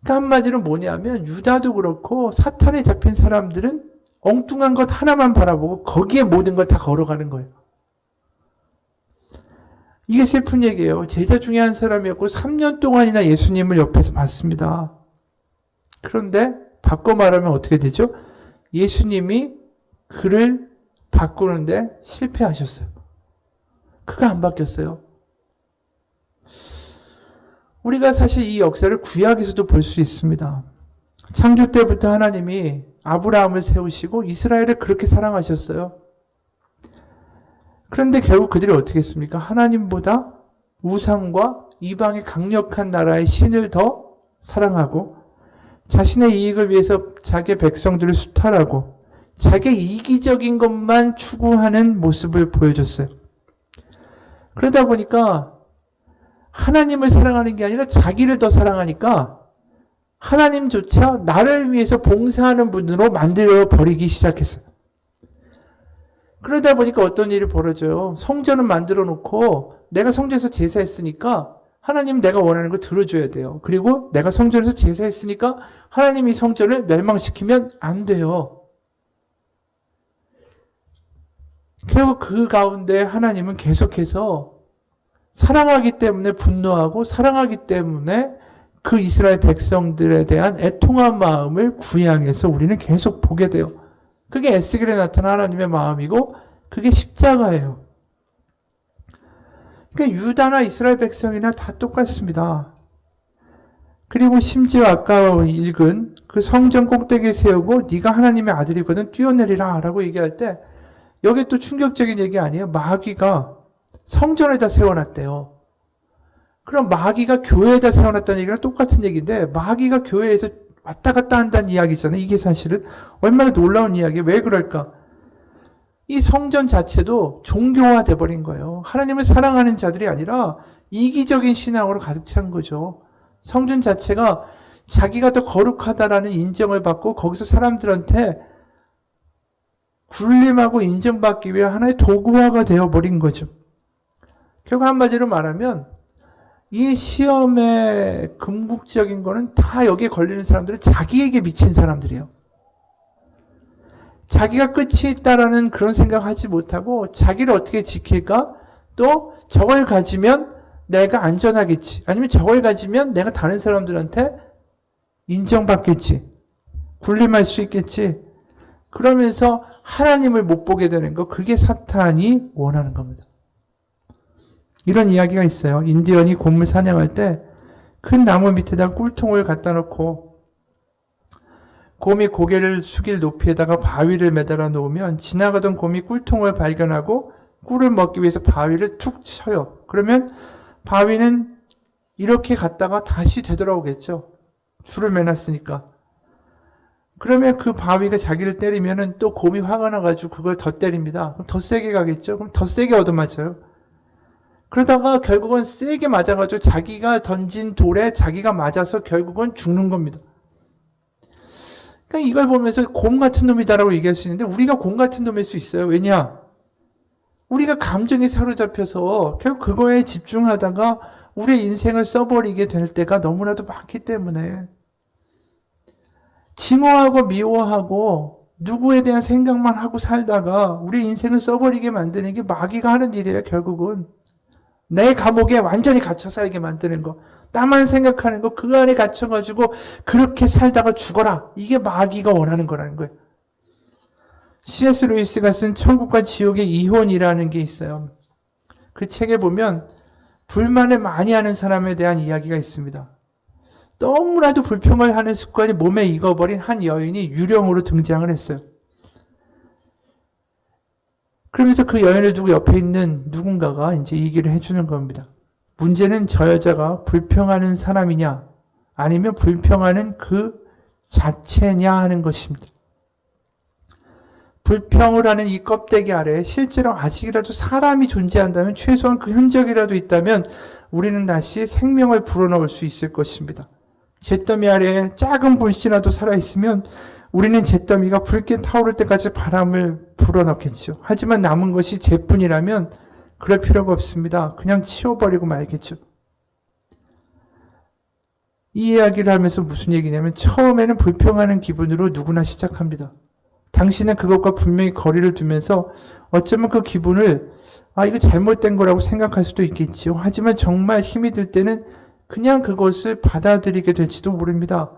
그러니까 한마디로 뭐냐면 유다도 그렇고 사탄에 잡힌 사람들은 엉뚱한 것 하나만 바라보고 거기에 모든 걸 다 걸어가는 거예요. 이게 슬픈 얘기예요. 제자 중에 한 사람이었고 3년 동안이나 예수님을 옆에서 봤습니다. 그런데 바꿔 말하면 어떻게 되죠? 예수님이 그를 바꾸는데 실패하셨어요. 그가 안 바뀌었어요. 우리가 사실 이 역사를 구약에서도 볼 수 있습니다. 창조 때부터 하나님이 아브라함을 세우시고 이스라엘을 그렇게 사랑하셨어요. 그런데 결국 그들이 어떻게 했습니까? 하나님보다 우상과 이방의 강력한 나라의 신을 더 사랑하고 자신의 이익을 위해서 자기의 백성들을 수탈하고 자기의 이기적인 것만 추구하는 모습을 보여줬어요. 그러다 보니까 하나님을 사랑하는 게 아니라 자기를 더 사랑하니까 하나님조차 나를 위해서 봉사하는 분으로 만들어 버리기 시작했어요. 그러다 보니까 어떤 일이 벌어져요. 성전을 만들어 놓고 내가 성전에서 제사했으니까 하나님은 내가 원하는 걸 들어줘야 돼요. 그리고 내가 성전에서 제사했으니까 하나님이 성전을 멸망시키면 안 돼요. 결국 그 가운데 하나님은 계속해서 사랑하기 때문에 분노하고 사랑하기 때문에 그 이스라엘 백성들에 대한 애통한 마음을 구약에서 우리는 계속 보게 돼요. 그게 에스겔에 나타난 하나님의 마음이고 그게 십자가예요. 그러니까 유다나 이스라엘 백성이나 다 똑같습니다. 그리고 심지어 아까 읽은 그 성전 꼭대기에 세우고 네가 하나님의 아들이거든 뛰어내리라 라고 얘기할 때 여기 또 충격적인 얘기 아니에요? 마귀가 성전에다 세워놨대요. 그럼 마귀가 교회에다 세워놨다는 얘기랑 똑같은 얘기인데 마귀가 교회에서 왔다 갔다 한다는 이야기잖아요. 이게 사실은 얼마나 놀라운 이야기예요. 왜 그럴까? 이 성전 자체도 종교화돼 버린 거예요. 하나님을 사랑하는 자들이 아니라 이기적인 신앙으로 가득 찬 거죠. 성전 자체가 자기가 더 거룩하다라는 인정을 받고 거기서 사람들한테 군림하고 인정받기 위해 하나의 도구화가 되어버린 거죠. 결국 한마디로 말하면 이 시험의 궁극적인 거는 다 여기에 걸리는 사람들은 자기에게 미친 사람들이에요. 자기가 끝이 있다라는 그런 생각하지 못하고 자기를 어떻게 지킬까? 또 저걸 가지면 내가 안전하겠지. 아니면 저걸 가지면 내가 다른 사람들한테 인정받겠지. 군림할 수 있겠지. 그러면서 하나님을 못 보게 되는 거, 그게 사탄이 원하는 겁니다. 이런 이야기가 있어요. 인디언이 곰을 사냥할 때 큰 나무 밑에다 꿀통을 갖다 놓고 곰이 고개를 숙일 높이에다가 바위를 매달아 놓으면 지나가던 곰이 꿀통을 발견하고 꿀을 먹기 위해서 바위를 툭 쳐요. 그러면 바위는 이렇게 갔다가 다시 되돌아오겠죠. 줄을 매놨으니까. 그러면 그 바위가 자기를 때리면은 또 곰이 화가 나가지고 그걸 더 때립니다. 그럼 더 세게 가겠죠? 그럼 더 세게 얻어맞아요. 그러다가 결국은 세게 맞아가지고 자기가 던진 돌에 자기가 맞아서 결국은 죽는 겁니다. 그러니까 이걸 보면서 곰 같은 놈이다라고 얘기할 수 있는데 우리가 곰 같은 놈일 수 있어요. 왜냐? 우리가 감정에 사로잡혀서 결국 그거에 집중하다가 우리의 인생을 써버리게 될 때가 너무나도 많기 때문에 증오하고 미워하고 누구에 대한 생각만 하고 살다가 우리 인생을 써버리게 만드는 게 마귀가 하는 일이에요. 결국은 내 감옥에 완전히 갇혀 살게 만드는 거. 나만 생각하는 거 그 안에 갇혀가지고 그렇게 살다가 죽어라. 이게 마귀가 원하는 거라는 거예요. C.S. 루이스가 쓴 천국과 지옥의 이혼이라는 게 있어요. 그 책에 보면 불만을 많이 하는 사람에 대한 이야기가 있습니다. 너무나도 불평을 하는 습관이 몸에 익어버린 한 여인이 유령으로 등장을 했어요. 그러면서 그 여인을 두고 옆에 있는 누군가가 이제 얘기를 해주는 겁니다. 문제는 저 여자가 불평하는 사람이냐, 아니면 불평하는 그 자체냐 하는 것입니다. 불평을 하는 이 껍데기 아래에 실제로 아직이라도 사람이 존재한다면, 최소한 그 흔적이라도 있다면 우리는 다시 생명을 불어넣을 수 있을 것입니다. 잿더미 아래에 작은 불씨라도 살아있으면 우리는 잿더미가 붉게 타오를 때까지 바람을 불어넣겠죠. 하지만 남은 것이 잿뿐이라면 그럴 필요가 없습니다. 그냥 치워버리고 말겠죠. 이 이야기를 하면서 무슨 얘기냐면, 처음에는 불평하는 기분으로 누구나 시작합니다. 당신은 그것과 분명히 거리를 두면서 어쩌면 그 기분을 이거 잘못된 거라고 생각할 수도 있겠지요. 하지만 정말 힘이 들 때는 그냥 그것을 받아들이게 될지도 모릅니다.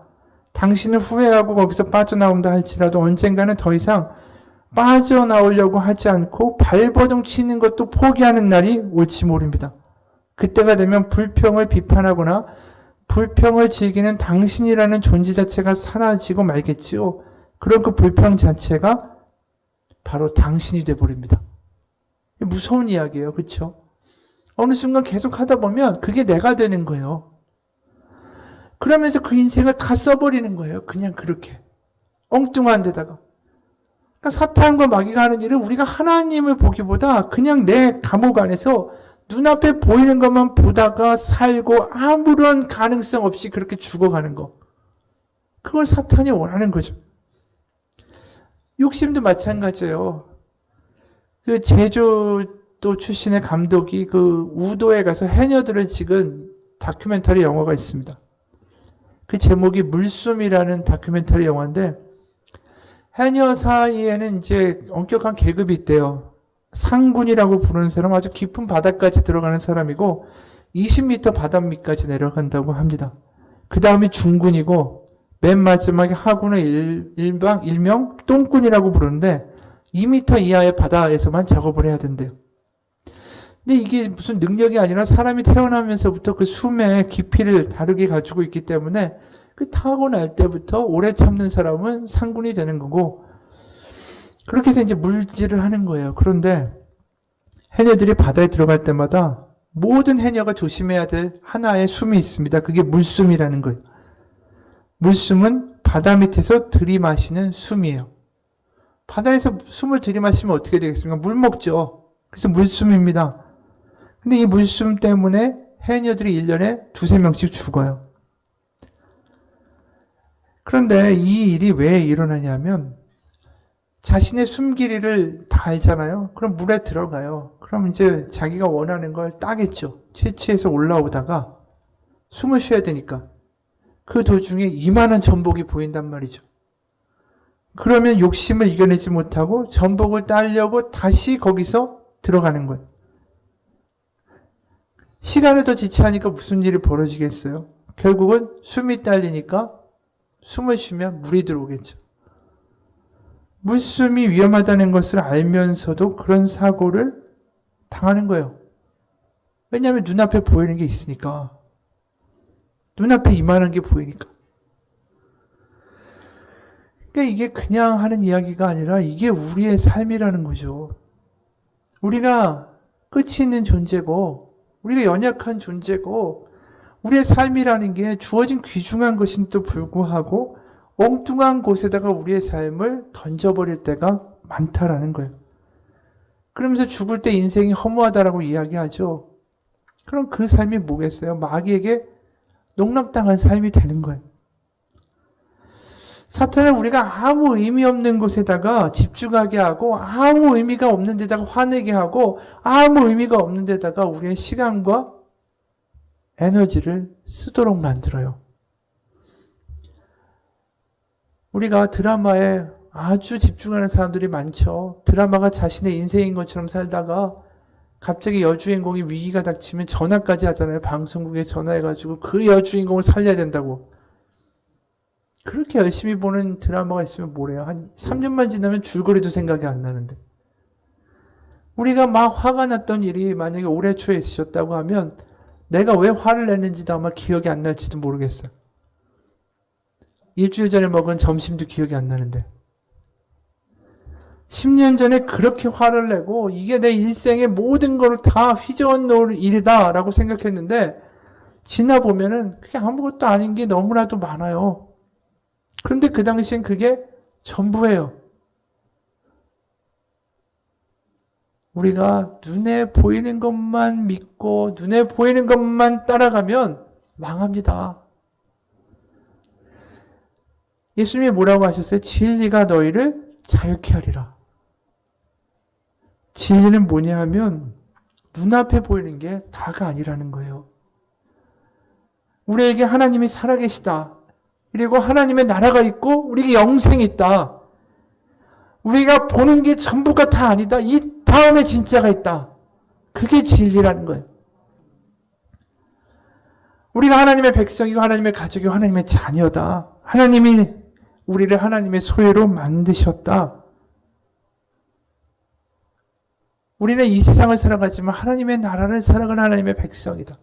당신은 후회하고 거기서 빠져나온다 할지라도 언젠가는 더 이상 빠져나오려고 하지 않고 발버둥 치는 것도 포기하는 날이 올지 모릅니다. 그때가 되면 불평을 비판하거나 불평을 즐기는 당신이라는 존재 자체가 사라지고 말겠지요. 그럼 그 불평 자체가 바로 당신이 돼버립니다. 무서운 이야기예요. 그렇죠? 어느 순간 계속 하다 보면 그게 내가 되는 거예요. 그러면서 그 인생을 다 써버리는 거예요. 그냥 그렇게. 엉뚱한 데다가. 그러니까 사탄과 마귀가 하는 일은 우리가 하나님을 보기보다 그냥 내 감옥 안에서 눈앞에 보이는 것만 보다가 살고 아무런 가능성 없이 그렇게 죽어가는 거. 그걸 사탄이 원하는 거죠. 욕심도 마찬가지예요. 그 제주도 출신의 감독이 그 우도에 가서 해녀들을 찍은 다큐멘터리 영화가 있습니다. 그 제목이 물숨이라는 다큐멘터리 영화인데, 해녀 사이에는 이제 엄격한 계급이 있대요. 상군이라고 부르는 사람, 아주 깊은 바다까지 들어가는 사람이고 20m 바닷밑까지 내려간다고 합니다. 그 다음이 중군이고 맨 마지막에 하군의 일명 똥군이라고 부르는데 2m 이하의 바다에서만 작업을 해야 된대요. 근데 이게 무슨 능력이 아니라 사람이 태어나면서부터 그 숨의 깊이를 다르게 가지고 있기 때문에 그 타고날 때부터 오래 참는 사람은 상군이 되는 거고, 그렇게 해서 이제 물질을 하는 거예요. 그런데 해녀들이 바다에 들어갈 때마다 모든 해녀가 조심해야 될 하나의 숨이 있습니다. 그게 물숨이라는 거예요. 물숨은 바다 밑에서 들이마시는 숨이에요. 바다에서 숨을 들이마시면 어떻게 되겠습니까? 물 먹죠. 그래서 물숨입니다. 근데 이 물숨 때문에 해녀들이 1년에 2-3명씩 죽어요. 그런데 이 일이 왜 일어나냐면, 자신의 숨길이를 다 알잖아요. 그럼 물에 들어가요. 그럼 이제 자기가 원하는 걸 따겠죠. 채취해서 올라오다가 숨을 쉬어야 되니까. 그 도중에 이만한 전복이 보인단 말이죠. 그러면 욕심을 이겨내지 못하고 전복을 따려고 다시 거기서 들어가는 거예요. 시간을 더 지체하니까 무슨 일이 벌어지겠어요? 결국은 숨이 딸리니까 숨을 쉬면 물이 들어오겠죠. 물숨이 위험하다는 것을 알면서도 그런 사고를 당하는 거예요. 왜냐하면 눈앞에 보이는 게 있으니까. 눈앞에 이만한 게 보이니까. 그러니까 이게 그냥 하는 이야기가 아니라 이게 우리의 삶이라는 거죠. 우리가 끝이 있는 존재고, 우리가 연약한 존재고, 우리의 삶이라는 게 주어진 귀중한 것인데도 불구하고 엉뚱한 곳에다가 우리의 삶을 던져버릴 때가 많다라는 거예요. 그러면서 죽을 때 인생이 허무하다라고 이야기하죠. 그럼 그 삶이 뭐겠어요? 마귀에게 농락당한 삶이 되는 거예요. 사탄은 우리가 아무 의미 없는 곳에다가 집중하게 하고, 아무 의미가 없는 데다가 화내게 하고, 아무 의미가 없는 데다가 우리의 시간과 에너지를 쓰도록 만들어요. 우리가 드라마에 아주 집중하는 사람들이 많죠. 드라마가 자신의 인생인 것처럼 살다가 갑자기 여주인공이 위기가 닥치면 전화까지 하잖아요. 방송국에 전화해가지고 그 여주인공을 살려야 된다고. 그렇게 열심히 보는 드라마가 있으면 뭐래요? 한 3년만 지나면 줄거리도 생각이 안 나는데. 우리가 막 화가 났던 일이 만약에 올해 초에 있으셨다고 하면 내가 왜 화를 냈는지도 아마 기억이 안 날지도 모르겠어요. 일주일 전에 먹은 점심도 기억이 안 나는데. 10년 전에 그렇게 화를 내고 이게 내 일생의 모든 걸 다 휘저어 놓을 일이다 라고 생각했는데 지나보면은 그게 아무것도 아닌 게 너무나도 많아요. 그런데 그 당시엔 그게 전부예요. 우리가 눈에 보이는 것만 믿고 눈에 보이는 것만 따라가면 망합니다. 예수님이 뭐라고 하셨어요? 진리가 너희를 자유케 하리라. 진리는 뭐냐 하면 눈앞에 보이는 게 다가 아니라는 거예요. 우리에게 하나님이 살아계시다. 그리고 하나님의 나라가 있고 우리에게 영생이 있다. 우리가 보는 게 전부가 다 아니다. 이 다음에 진짜가 있다. 그게 진리라는 거예요. 우리가 하나님의 백성이고 하나님의 가족이고 하나님의 자녀다. 하나님이 우리를 하나님의 소유로 만드셨다. 우리는 이 세상을 살아가지만 하나님의 나라를 살아가는 하나님의 백성이다.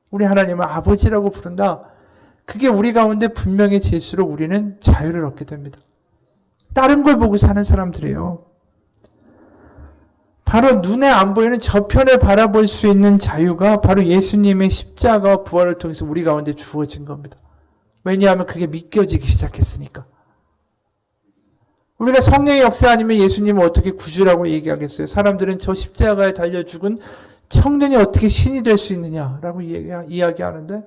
우리 하나님을 아버지라고 부른다. 그게 우리 가운데 분명해질수록 우리는 자유를 얻게 됩니다. 다른 걸 보고 사는 사람들이에요. 바로 눈에 안 보이는 저편을 바라볼 수 있는 자유가 바로 예수님의 십자가와 부활을 통해서 우리 가운데 주어진 겁니다. 왜냐하면 그게 믿겨지기 시작했으니까. 우리가 성령의 역사 아니면 예수님을 어떻게 구주라고 얘기하겠어요? 사람들은 저 십자가에 달려 죽은 청년이 어떻게 신이 될 수 있느냐라고 이야기하는데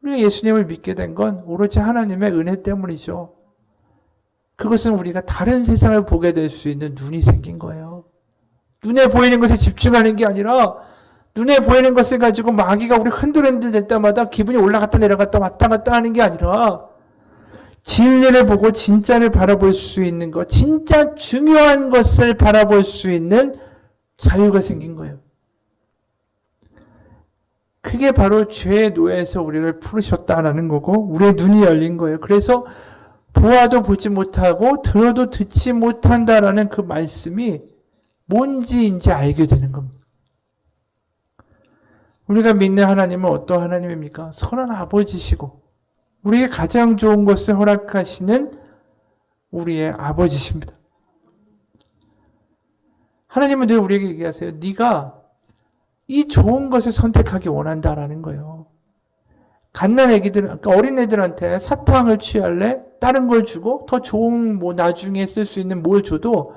우리가 예수님을 믿게 된 건 오로지 하나님의 은혜 때문이죠. 그것은 우리가 다른 세상을 보게 될 수 있는 눈이 생긴 거예요. 눈에 보이는 것에 집중하는 게 아니라 눈에 보이는 것을 가지고 마귀가 우리 흔들흔들 될 때마다 기분이 올라갔다 내려갔다 왔다 갔다 하는 게 아니라 진리를 보고 진짜를 바라볼 수 있는 것, 진짜 중요한 것을 바라볼 수 있는 자유가 생긴 거예요. 그게 바로 죄의 노예에서 우리를 풀으셨다라는 거고 우리의 눈이 열린 거예요. 그래서 보아도 보지 못하고 들어도 듣지 못한다라는 그 말씀이 뭔지 이제 알게 되는 겁니다. 우리가 믿는 하나님은 어떤 하나님입니까? 선한 아버지시고 우리에게 가장 좋은 것을 허락하시는 우리의 아버지십니다. 하나님은 늘 우리에게 얘기하세요. 네가 이 좋은 것을 선택하기 원한다라는 거예요. 갓난애기들, 그러니까 어린애들한테 사탕을 취할래? 다른 걸 주고 더 좋은 뭐 나중에 쓸 수 있는 뭘 줘도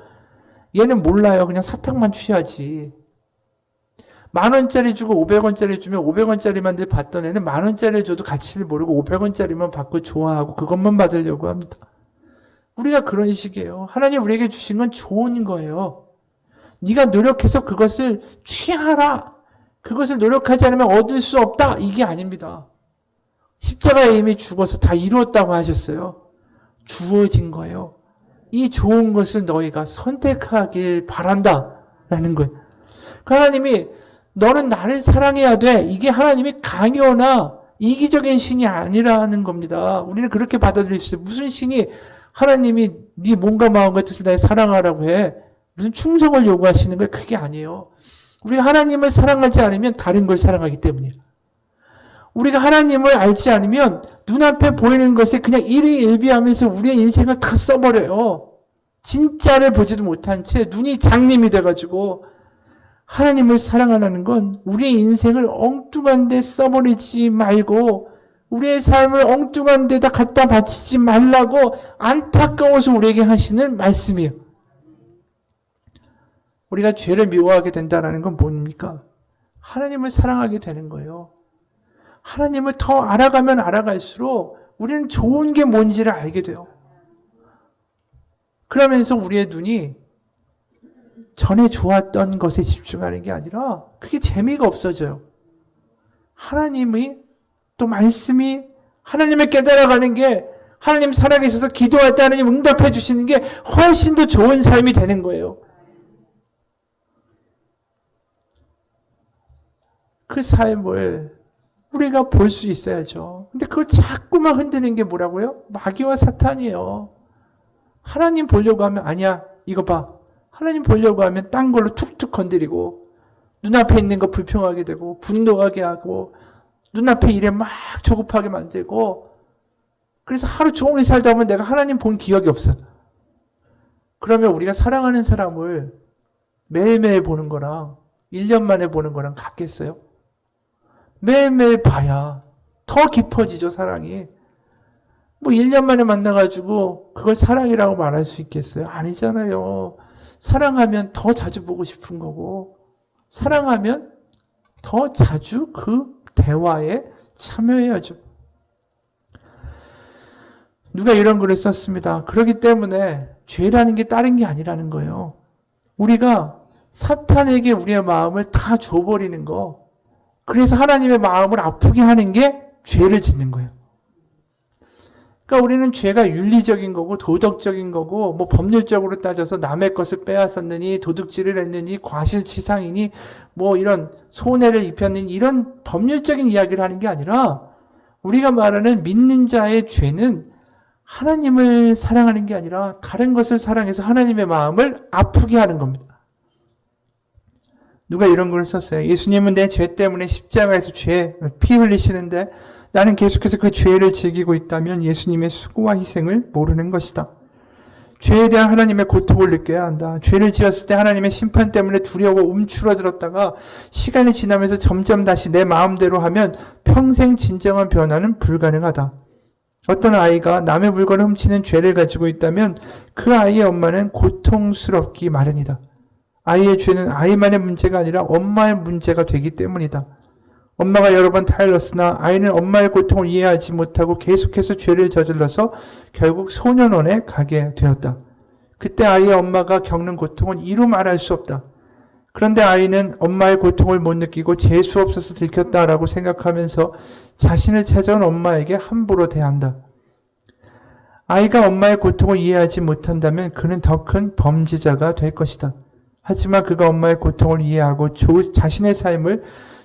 얘는 몰라요. 그냥 사탕만 취하지. 10,000원짜리 주고 500원짜리 주면 500원짜리만 늘 받던 애는 10,000원짜리를 줘도 가치를 모르고 500원짜리만 받고 좋아하고 그것만 받으려고 합니다. 우리가 그런 식이에요. 하나님 우리에게 주신 건 좋은 거예요. 네가 노력해서 그것을 취하라. 그것을 노력하지 않으면 얻을 수 없다. 이게 아닙니다. 십자가에 이미 죽어서 다 이루었다고 하셨어요. 주어진 거예요. 이 좋은 것을 너희가 선택하길 바란다. 라는 거예요. 하나님이 너는 나를 사랑해야 돼. 이게 하나님이 강요나 이기적인 신이 아니라는 겁니다. 우리는 그렇게 받아들일 수 있어요. 무슨 신이 하나님이 네 몸과 마음과 뜻을 다해 사랑하라고 해. 무슨 충성을 요구하시는 거예요? 그게 아니에요. 우리가 하나님을 사랑하지 않으면 다른 걸 사랑하기 때문이에요. 우리가 하나님을 알지 않으면 눈앞에 보이는 것에 그냥 일희일비하면서 우리의 인생을 다 써버려요. 진짜를 보지도 못한 채 눈이 장님이 돼가지고 하나님을 사랑하는 건 우리의 인생을 엉뚱한 데 써버리지 말고 우리의 삶을 엉뚱한 데다 갖다 바치지 말라고 안타까워서 우리에게 하시는 말씀이에요. 우리가 죄를 미워하게 된다는 건 뭡니까? 하나님을 사랑하게 되는 거예요. 하나님을 더 알아가면 알아갈수록 우리는 좋은 게 뭔지를 알게 돼요. 그러면서 우리의 눈이 전에 좋았던 것에 집중하는 게 아니라 그게 재미가 없어져요. 하나님의 또 말씀이 하나님을 깨달아가는 게 하나님 살아계셔서 기도할 때 하나님 응답해 주시는 게 훨씬 더 좋은 삶이 되는 거예요. 그 삶을 우리가 볼 수 있어야죠. 근데 그걸 자꾸만 흔드는 게 뭐라고요? 마귀와 사탄이에요. 하나님 보려고 하면 아니야. 이거 봐. 하나님 보려고 하면 딴 걸로 툭툭 건드리고 눈앞에 있는 거 불평하게 되고 분노하게 하고 눈앞에 일에 막 조급하게 만들고 그래서 하루 종일 살다 보면 내가 하나님 본 기억이 없어. 그러면 우리가 사랑하는 사람을 매일매일 보는 거랑 1년 만에 보는 거랑 같겠어요? 매일매일 봐야 더 깊어지죠, 사랑이. 뭐 1년 만에 만나가지고 그걸 사랑이라고 말할 수 있겠어요? 아니잖아요. 사랑하면 더 자주 보고 싶은 거고 사랑하면 더 자주 그 대화에 참여해야죠. 누가 이런 글을 썼습니다. 그렇기 때문에 죄라는 게 다른 게 아니라는 거예요. 우리가 사탄에게 우리의 마음을 다 줘버리는 거. 그래서 하나님의 마음을 아프게 하는 게 죄를 짓는 거예요. 그러니까 우리는 죄가 윤리적인 거고 도덕적인 거고 뭐 법률적으로 따져서 남의 것을 빼앗았느니 도둑질을 했느니 과실치상이니 뭐 이런 손해를 입혔느니 이런 법률적인 이야기를 하는 게 아니라 우리가 말하는 믿는 자의 죄는 하나님을 사랑하는 게 아니라 다른 것을 사랑해서 하나님의 마음을 아프게 하는 겁니다. 누가 이런 걸 썼어요. 예수님은 내 죄 때문에 십자가에서 피 흘리시는데 나는 계속해서 그 죄를 즐기고 있다면 예수님의 수고와 희생을 모르는 것이다. 죄에 대한 하나님의 고통을 느껴야 한다. 죄를 지었을 때 하나님의 심판 때문에 두려워 움츠러들었다가 시간이 지나면서 점점 다시 내 마음대로 하면 평생 진정한 변화는 불가능하다. 어떤 아이가 남의 물건을 훔치는 죄를 가지고 있다면 그 아이의 엄마는 고통스럽기 마련이다. 아이의 죄는 아이만의 문제가 아니라 엄마의 문제가 되기 때문이다. 엄마가 여러 번 타일렀으나 아이는 엄마의 고통을 이해하지 못하고 계속해서 죄를 저질러서 결국 소년원에 가게 되었다. 그때 아이의 엄마가 겪는 고통은 이루 말할 수 없다. 그런데 아이는 엄마의 고통을 못 느끼고 재수 없어서 들켰다라고 생각하면서 자신을 찾아온 엄마에게 함부로 대한다. 아이가 엄마의 고통을 이해하지 못한다면 그는 더 큰 범죄자가 될 것이다. 하지만 그가 엄마의 고통을 이해하고 자신의 삶을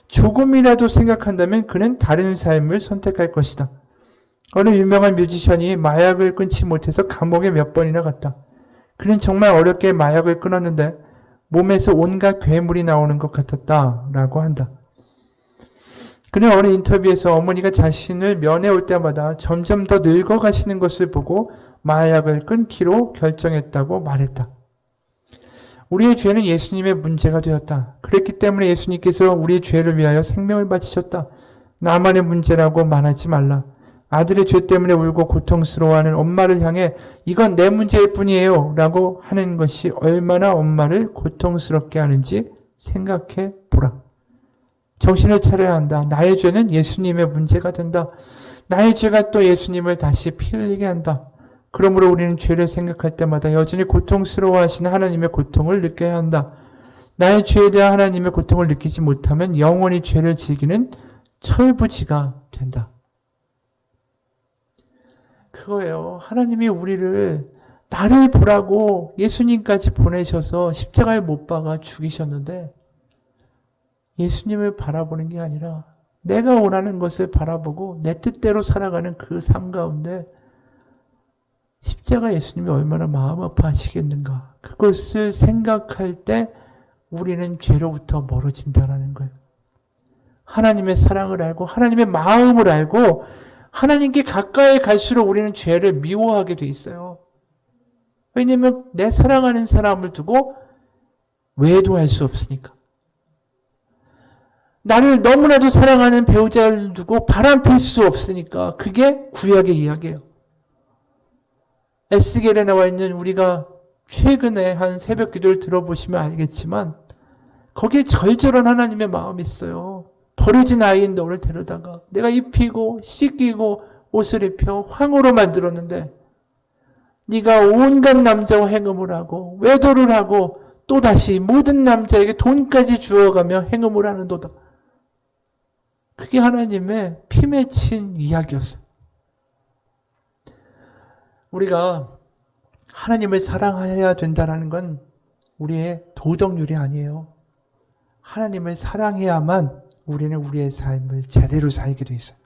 조금이라도 생각한다면 그는 다른 삶을 선택할 것이다. 어느 유명한 뮤지션이 마약을 끊지 못해서 감옥에 몇 번이나 갔다. 그는 정말 어렵게 마약을 끊었는데 몸에서 온갖 괴물이 나오는 것 같았다라고 한다. 그는 어느 인터뷰에서 어머니가 자신을 면회올 때마다 점점 더 늙어가시는 것을 보고 마약을 끊기로 결정했다고 말했다. 우리의 죄는 예수님의 문제가 되었다. 그랬기 때문에 예수님께서 우리의 죄를 위하여 생명을 바치셨다. 나만의 문제라고 말하지 말라. 아들의 죄 때문에 울고 고통스러워하는 엄마를 향해 이건 내 문제일 뿐이에요 라고 하는 것이 얼마나 엄마를 고통스럽게 하는지 생각해 보라. 정신을 차려야 한다. 나의 죄는 예수님의 문제가 된다. 나의 죄가 또 예수님을 다시 피 흘리게 한다. 그러므로 우리는 죄를 생각할 때마다 여전히 고통스러워하시는 하나님의 고통을 느껴야 한다. 나의 죄에 대한 하나님의 고통을 느끼지 못하면 영원히 죄를 즐기는 철부지가 된다. 그거예요. 하나님이 우리를 나를 보라고 예수님까지 보내셔서 십자가에 못 박아 죽이셨는데 예수님을 바라보는 게 아니라 내가 원하는 것을 바라보고 내 뜻대로 살아가는 그 삶 가운데 십자가 예수님이 얼마나 마음 아파하시겠는가. 그것을 생각할 때 우리는 죄로부터 멀어진다는 거예요. 하나님의 사랑을 알고 하나님의 마음을 알고 하나님께 가까이 갈수록 우리는 죄를 미워하게 돼 있어요. 왜냐하면 내 사랑하는 사람을 두고 외도할 수 없으니까. 나를 너무나도 사랑하는 배우자를 두고 바람필 수 없으니까. 그게 구약의 이야기예요. 에스겔에 나와 있는 우리가 최근에 한 새벽 기도를 들어보시면 알겠지만 거기에 절절한 하나님의 마음이 있어요. 버려진 아이인 너를 데려다가 내가 입히고 씻기고 옷을 입혀 황후로 만들었는데 네가 온갖 남자와 행음을 하고 외도를 하고 또다시 모든 남자에게 돈까지 주어가며 행음을 하는도다. 그게 하나님의 피 맺힌 이야기였어요. 우리가 하나님을 사랑해야 된다는 건 우리의 도덕률이 아니에요. 하나님을 사랑해야만 우리는 우리의 삶을 제대로 살게 돼 있어요.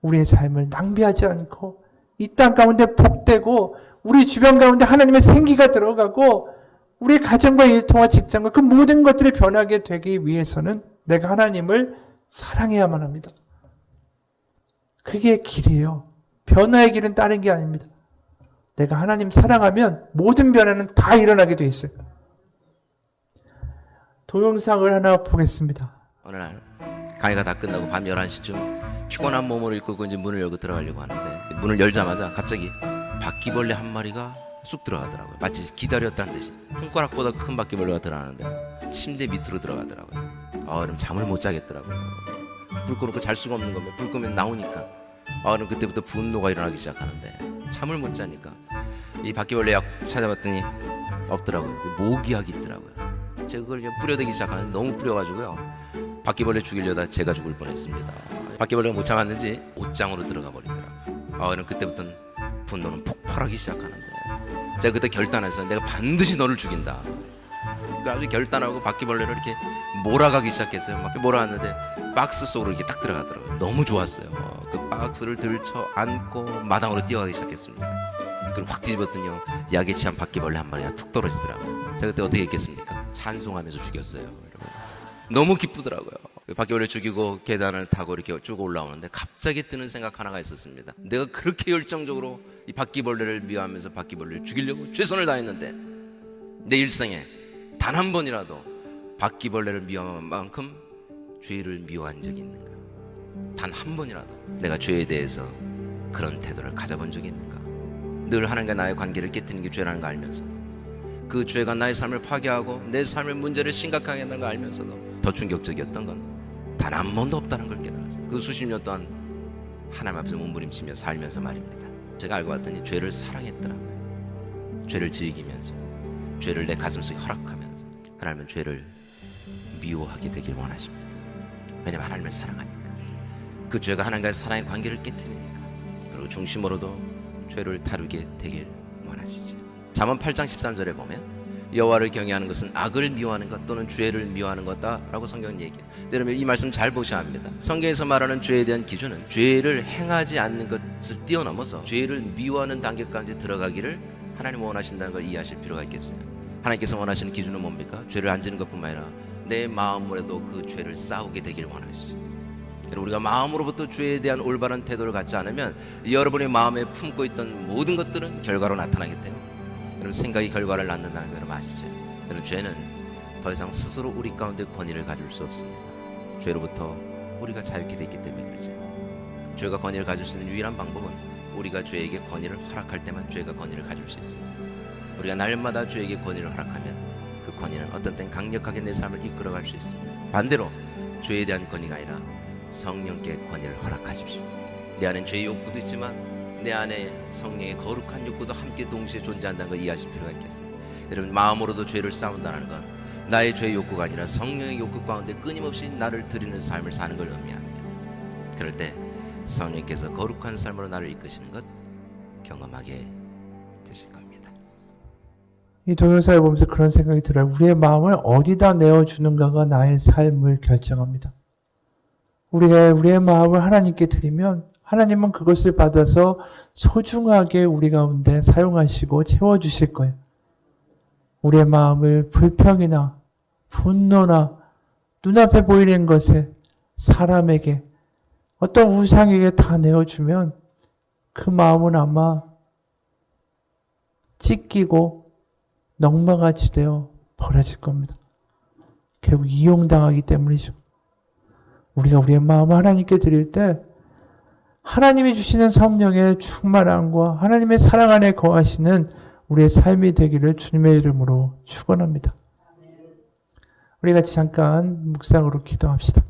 우리의 삶을 낭비하지 않고 이 땅 가운데 복되고 우리 주변 가운데 하나님의 생기가 들어가고 우리 가정과 일터와 직장과 그 모든 것들이 변하게 되기 위해서는 내가 하나님을 사랑해야만 합니다. 그게 길이에요. 변화의 길은 다른 게 아닙니다. 내가 하나님 사랑하면 모든 변화는 다 일어나게 돼 있어요. 동영상을 하나 보겠습니다. 어느 날 강의가 다 끝나고 밤 11시쯤 피곤한 몸을 이끌고 이제 문을 열고 들어가려고 하는데 문을 열자마자 갑자기 바퀴벌레 한 마리가 쑥 들어가더라고요. 마치 기다렸다는 듯이 손가락보다 큰 바퀴벌레가 들어가는데 침대 밑으로 들어가더라고요. 그럼 잠을 못 자겠더라고요. 불 꺼놓고 잘 수가 없는 거면 불 끄면 나오니까 그럼 그때부터 분노가 일어나기 시작하는데 잠을 못 자니까 이 바퀴벌레 약 찾아봤더니 없더라고요. 모기약이 있더라고요. 제가 그걸 뿌려대기 시작하는데 너무 뿌려가지고요. 바퀴벌레 죽이려다 제가 죽을 뻔했습니다. 바퀴벌레가 못 참았는지 옷장으로 들어가 버리더라고요. 그럼 그때부터는 분노는 폭발하기 시작하는데 제가 그때 결단해서 내가 반드시 너를 죽인다. 아주 결단하고 바퀴벌레를 이렇게 몰아가기 시작했어요. 막 몰아왔는데 박스 속으로 이렇게 딱 들어가더라고요. 너무 좋았어요. 그 박스를 들쳐 안고 마당으로 뛰어가기 시작했습니다. 그리고 확 뒤집었더니요, 약에 취한 바퀴벌레 한 마리가 툭 떨어지더라고요. 제가 그때 어떻게 했겠습니까? 찬송하면서 죽였어요. 여러분. 너무 기쁘더라고요. 바퀴벌레 죽이고 계단을 타고 이렇게 쭉 올라오는데 갑자기 드는 생각 하나가 있었습니다. 내가 그렇게 열정적으로 이 바퀴벌레를 미워하면서 바퀴벌레를 죽이려고 최선을 다했는데 내 일생에 단 한 번이라도 바퀴벌레를 미워한 만큼 죄를 미워한 적이 있는가? 단 한 번이라도 내가 죄에 대해서 그런 태도를 가져본 적이 있는가? 늘 하나님과 나의 관계를 깨뜨리는 게 죄라는 걸 알면서도 그 죄가 나의 삶을 파괴하고 내 삶의 문제를 심각하게 한다는 걸 알면서도 더 충격적이었던 건 단 한 번도 없다는 걸 깨달았어요. 그 수십 년 동안 하나님 앞에서 몸부림치며 살면서 말입니다. 제가 알고 봤더니 죄를 사랑했더라고요. 죄를 즐기면서 죄를 내 가슴속에 허락하면서 하나님은 죄를 미워하게 되길 원하십니다. 왜냐하면 하나님을 사랑하니까. 그 죄가 하나님과의 사랑의 관계를 깨뜨리니까. 그리고 중심으로도 죄를 다루게 되길 원하시죠. 잠언 8장 13절에 보면 여호와를 경외하는 것은 악을 미워하는 것 또는 죄를 미워하는 것다라고 성경은 얘기해요. 여러분 이 말씀 잘 보셔야 합니다. 성경에서 말하는 죄에 대한 기준은 죄를 행하지 않는 것을 뛰어넘어서 죄를 미워하는 단계까지 들어가기를 하나님 원하신다는 걸 이해하실 필요가 있겠어요. 하나님께서 원하시는 기준은 뭡니까? 죄를 안 지는 것뿐만 아니라 내 마음으로도 그 죄를 싸우게 되길 원하시죠. 우리가 마음으로부터 죄에 대한 올바른 태도를 갖지 않으면 여러분의 마음에 품고 있던 모든 것들은 결과로 나타나기 때문에 여러분 생각이 결과를 낳는다는 걸 여러분 아시죠? 여러분 죄는 더 이상 스스로 우리 가운데 권위를 가질 수 없습니다. 죄로부터 우리가 자유케 됐기 때문에 그렇죠. 죄가 권위를 가질 수 있는 유일한 방법은 우리가 죄에게 권위를 허락할 때만 죄가 권위를 가질 수 있어요. 우리가 날마다 죄에게 권위를 허락하면 그 권위는 어떤 땐 강력하게 내 삶을 이끌어갈 수 있습니다. 반대로 죄에 대한 권위가 아니라 성령께 권위를 허락하십시오. 내 안엔 죄의 욕구도 있지만 내 안에 성령의 거룩한 욕구도 함께 동시에 존재한다는 걸 이해하실 필요가 있겠어요. 여러분 마음으로도 죄를 싸운다는 건 나의 죄의 욕구가 아니라 성령의 욕구 가운데 끊임없이 나를 드리는 삶을 사는 걸 의미합니다. 그럴 때 성령께서 거룩한 삶으로 나를 이끄시는 것 경험하게 되실 겁니다. 이 동영상을 보면서 그런 생각이 들어요. 우리의 마음을 어디다 내어주는가가 나의 삶을 결정합니다. 우리가 우리의 마음을 하나님께 드리면 하나님은 그것을 받아서 소중하게 우리 가운데 사용하시고 채워주실 거예요. 우리의 마음을 불평이나 분노나 눈앞에 보이는 것에 사람에게 어떤 우상에게 다 내어주면 그 마음은 아마 찢기고 넝마같이 되어 버려질 겁니다. 결국 이용당하기 때문이죠. 우리가 우리의 마음을 하나님께 드릴 때 하나님이 주시는 성령의 충만함과 하나님의 사랑 안에 거하시는 우리의 삶이 되기를 주님의 이름으로 축원합니다. 우리 같이 잠깐 묵상으로 기도합시다.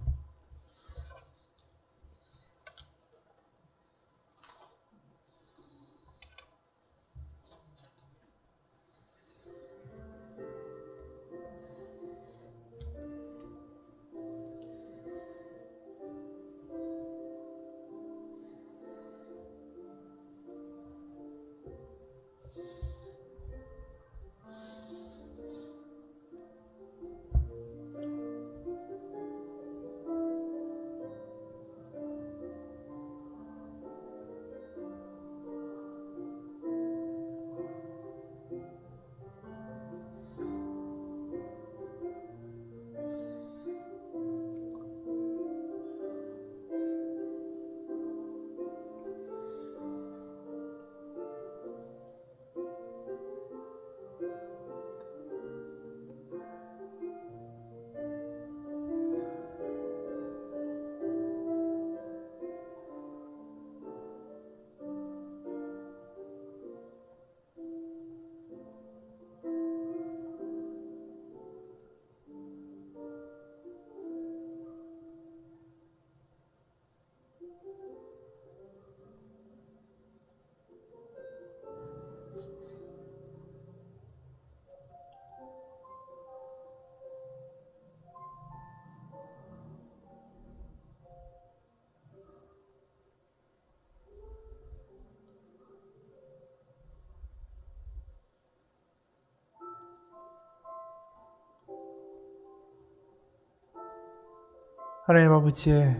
하나님 아버지,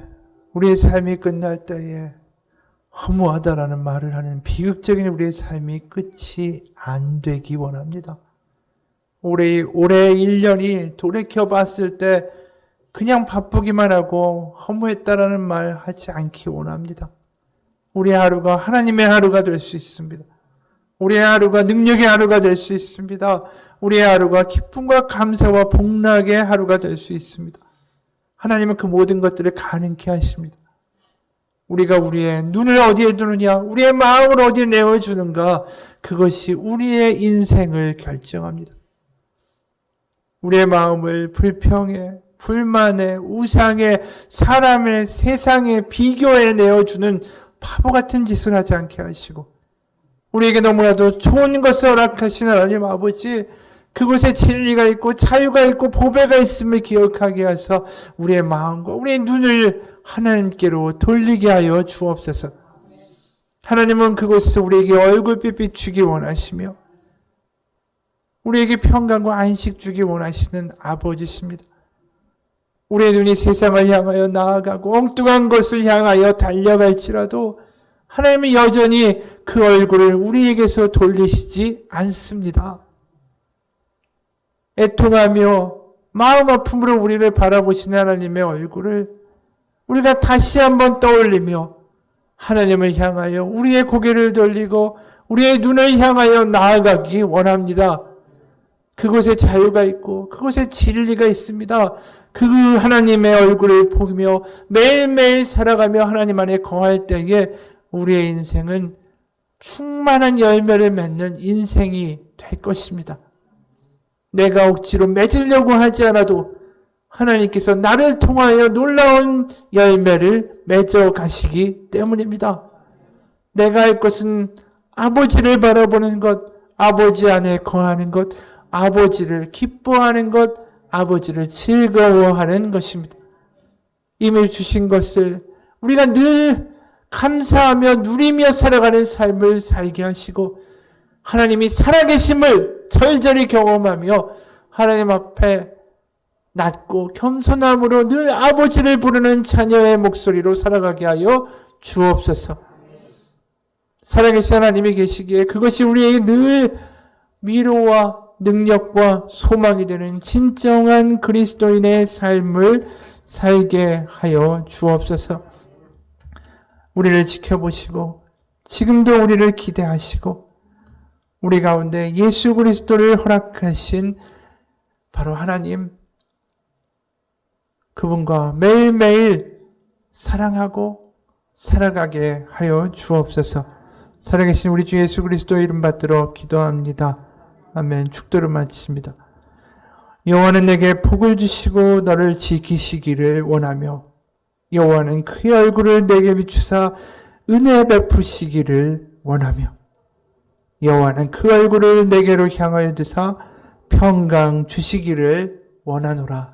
우리의 삶이 끝날 때에 허무하다라는 말을 하는 비극적인 우리의 삶이 끝이 안 되기 원합니다. 올해 1년이 돌이켜 봤을 때 그냥 바쁘기만 하고 허무했다라는 말 하지 않기 원합니다. 우리의 하루가 하나님의 하루가 될 수 있습니다. 우리의 하루가 능력의 하루가 될 수 있습니다. 우리의 하루가 기쁨과 감사와 복락의 하루가 될 수 있습니다. 하나님은 그 모든 것들을 가능케 하십니다. 우리가 우리의 눈을 어디에 두느냐, 우리의 마음을 어디에 내어주는가, 그것이 우리의 인생을 결정합니다. 우리의 마음을 불평에, 불만에, 우상에, 사람의, 세상의 비교에 내어주는 바보 같은 짓을 하지 않게 하시고, 우리에게 너무나도 좋은 것을 허락하시는 하나님 아버지, 그곳에 진리가 있고 자유가 있고 보배가 있음을 기억하게 하셔서 우리의 마음과 우리의 눈을 하나님께로 돌리게 하여 주옵소서. 하나님은 그곳에서 우리에게 얼굴빛 비추기 원하시며 우리에게 평강과 안식 주기 원하시는 아버지십니다. 우리의 눈이 세상을 향하여 나아가고 엉뚱한 것을 향하여 달려갈지라도 하나님은 여전히 그 얼굴을 우리에게서 돌리시지 않습니다. 애통하며 마음 아픔으로 우리를 바라보시는 하나님의 얼굴을 우리가 다시 한번 떠올리며 하나님을 향하여 우리의 고개를 돌리고 우리의 눈을 향하여 나아가기 원합니다. 그곳에 자유가 있고 그곳에 진리가 있습니다. 그 하나님의 얼굴을 보며 매일매일 살아가며 하나님 안에 거할 때에 우리의 인생은 충만한 열매를 맺는 인생이 될 것입니다. 내가 억지로 맺으려고 하지 않아도 하나님께서 나를 통하여 놀라운 열매를 맺어 가시기 때문입니다. 내가 할 것은 아버지를 바라보는 것, 아버지 안에 거하는 것, 아버지를 기뻐하는 것, 아버지를 즐거워하는 것입니다. 이미 주신 것을 우리가 늘 감사하며 누리며 살아가는 삶을 살게 하시고 하나님이 살아계심을 절절히 경험하며 하나님 앞에 낮고 겸손함으로 늘 아버지를 부르는 자녀의 목소리로 살아가게 하여 주옵소서. 살아계신 하나님이 계시기에 그것이 우리에게 늘 위로와 능력과 소망이 되는 진정한 그리스도인의 삶을 살게 하여 주옵소서. 우리를 지켜보시고 지금도 우리를 기대하시고 우리 가운데 예수 그리스도를 허락하신 바로 하나님, 그분과 매일매일 사랑하고 살아가게 하여 주옵소서. 살아계신 우리 주 예수 그리스도의 이름 받들어 기도합니다. 아멘. 축도를 마칩니다. 여호와는 내게 복을 주시고 너를 지키시기를 원하며 여호와는 그의 얼굴을 내게 비추사 은혜 베푸시기를 원하며 여호와는 그 얼굴을 내게로 향하여 드사 평강 주시기를 원하노라.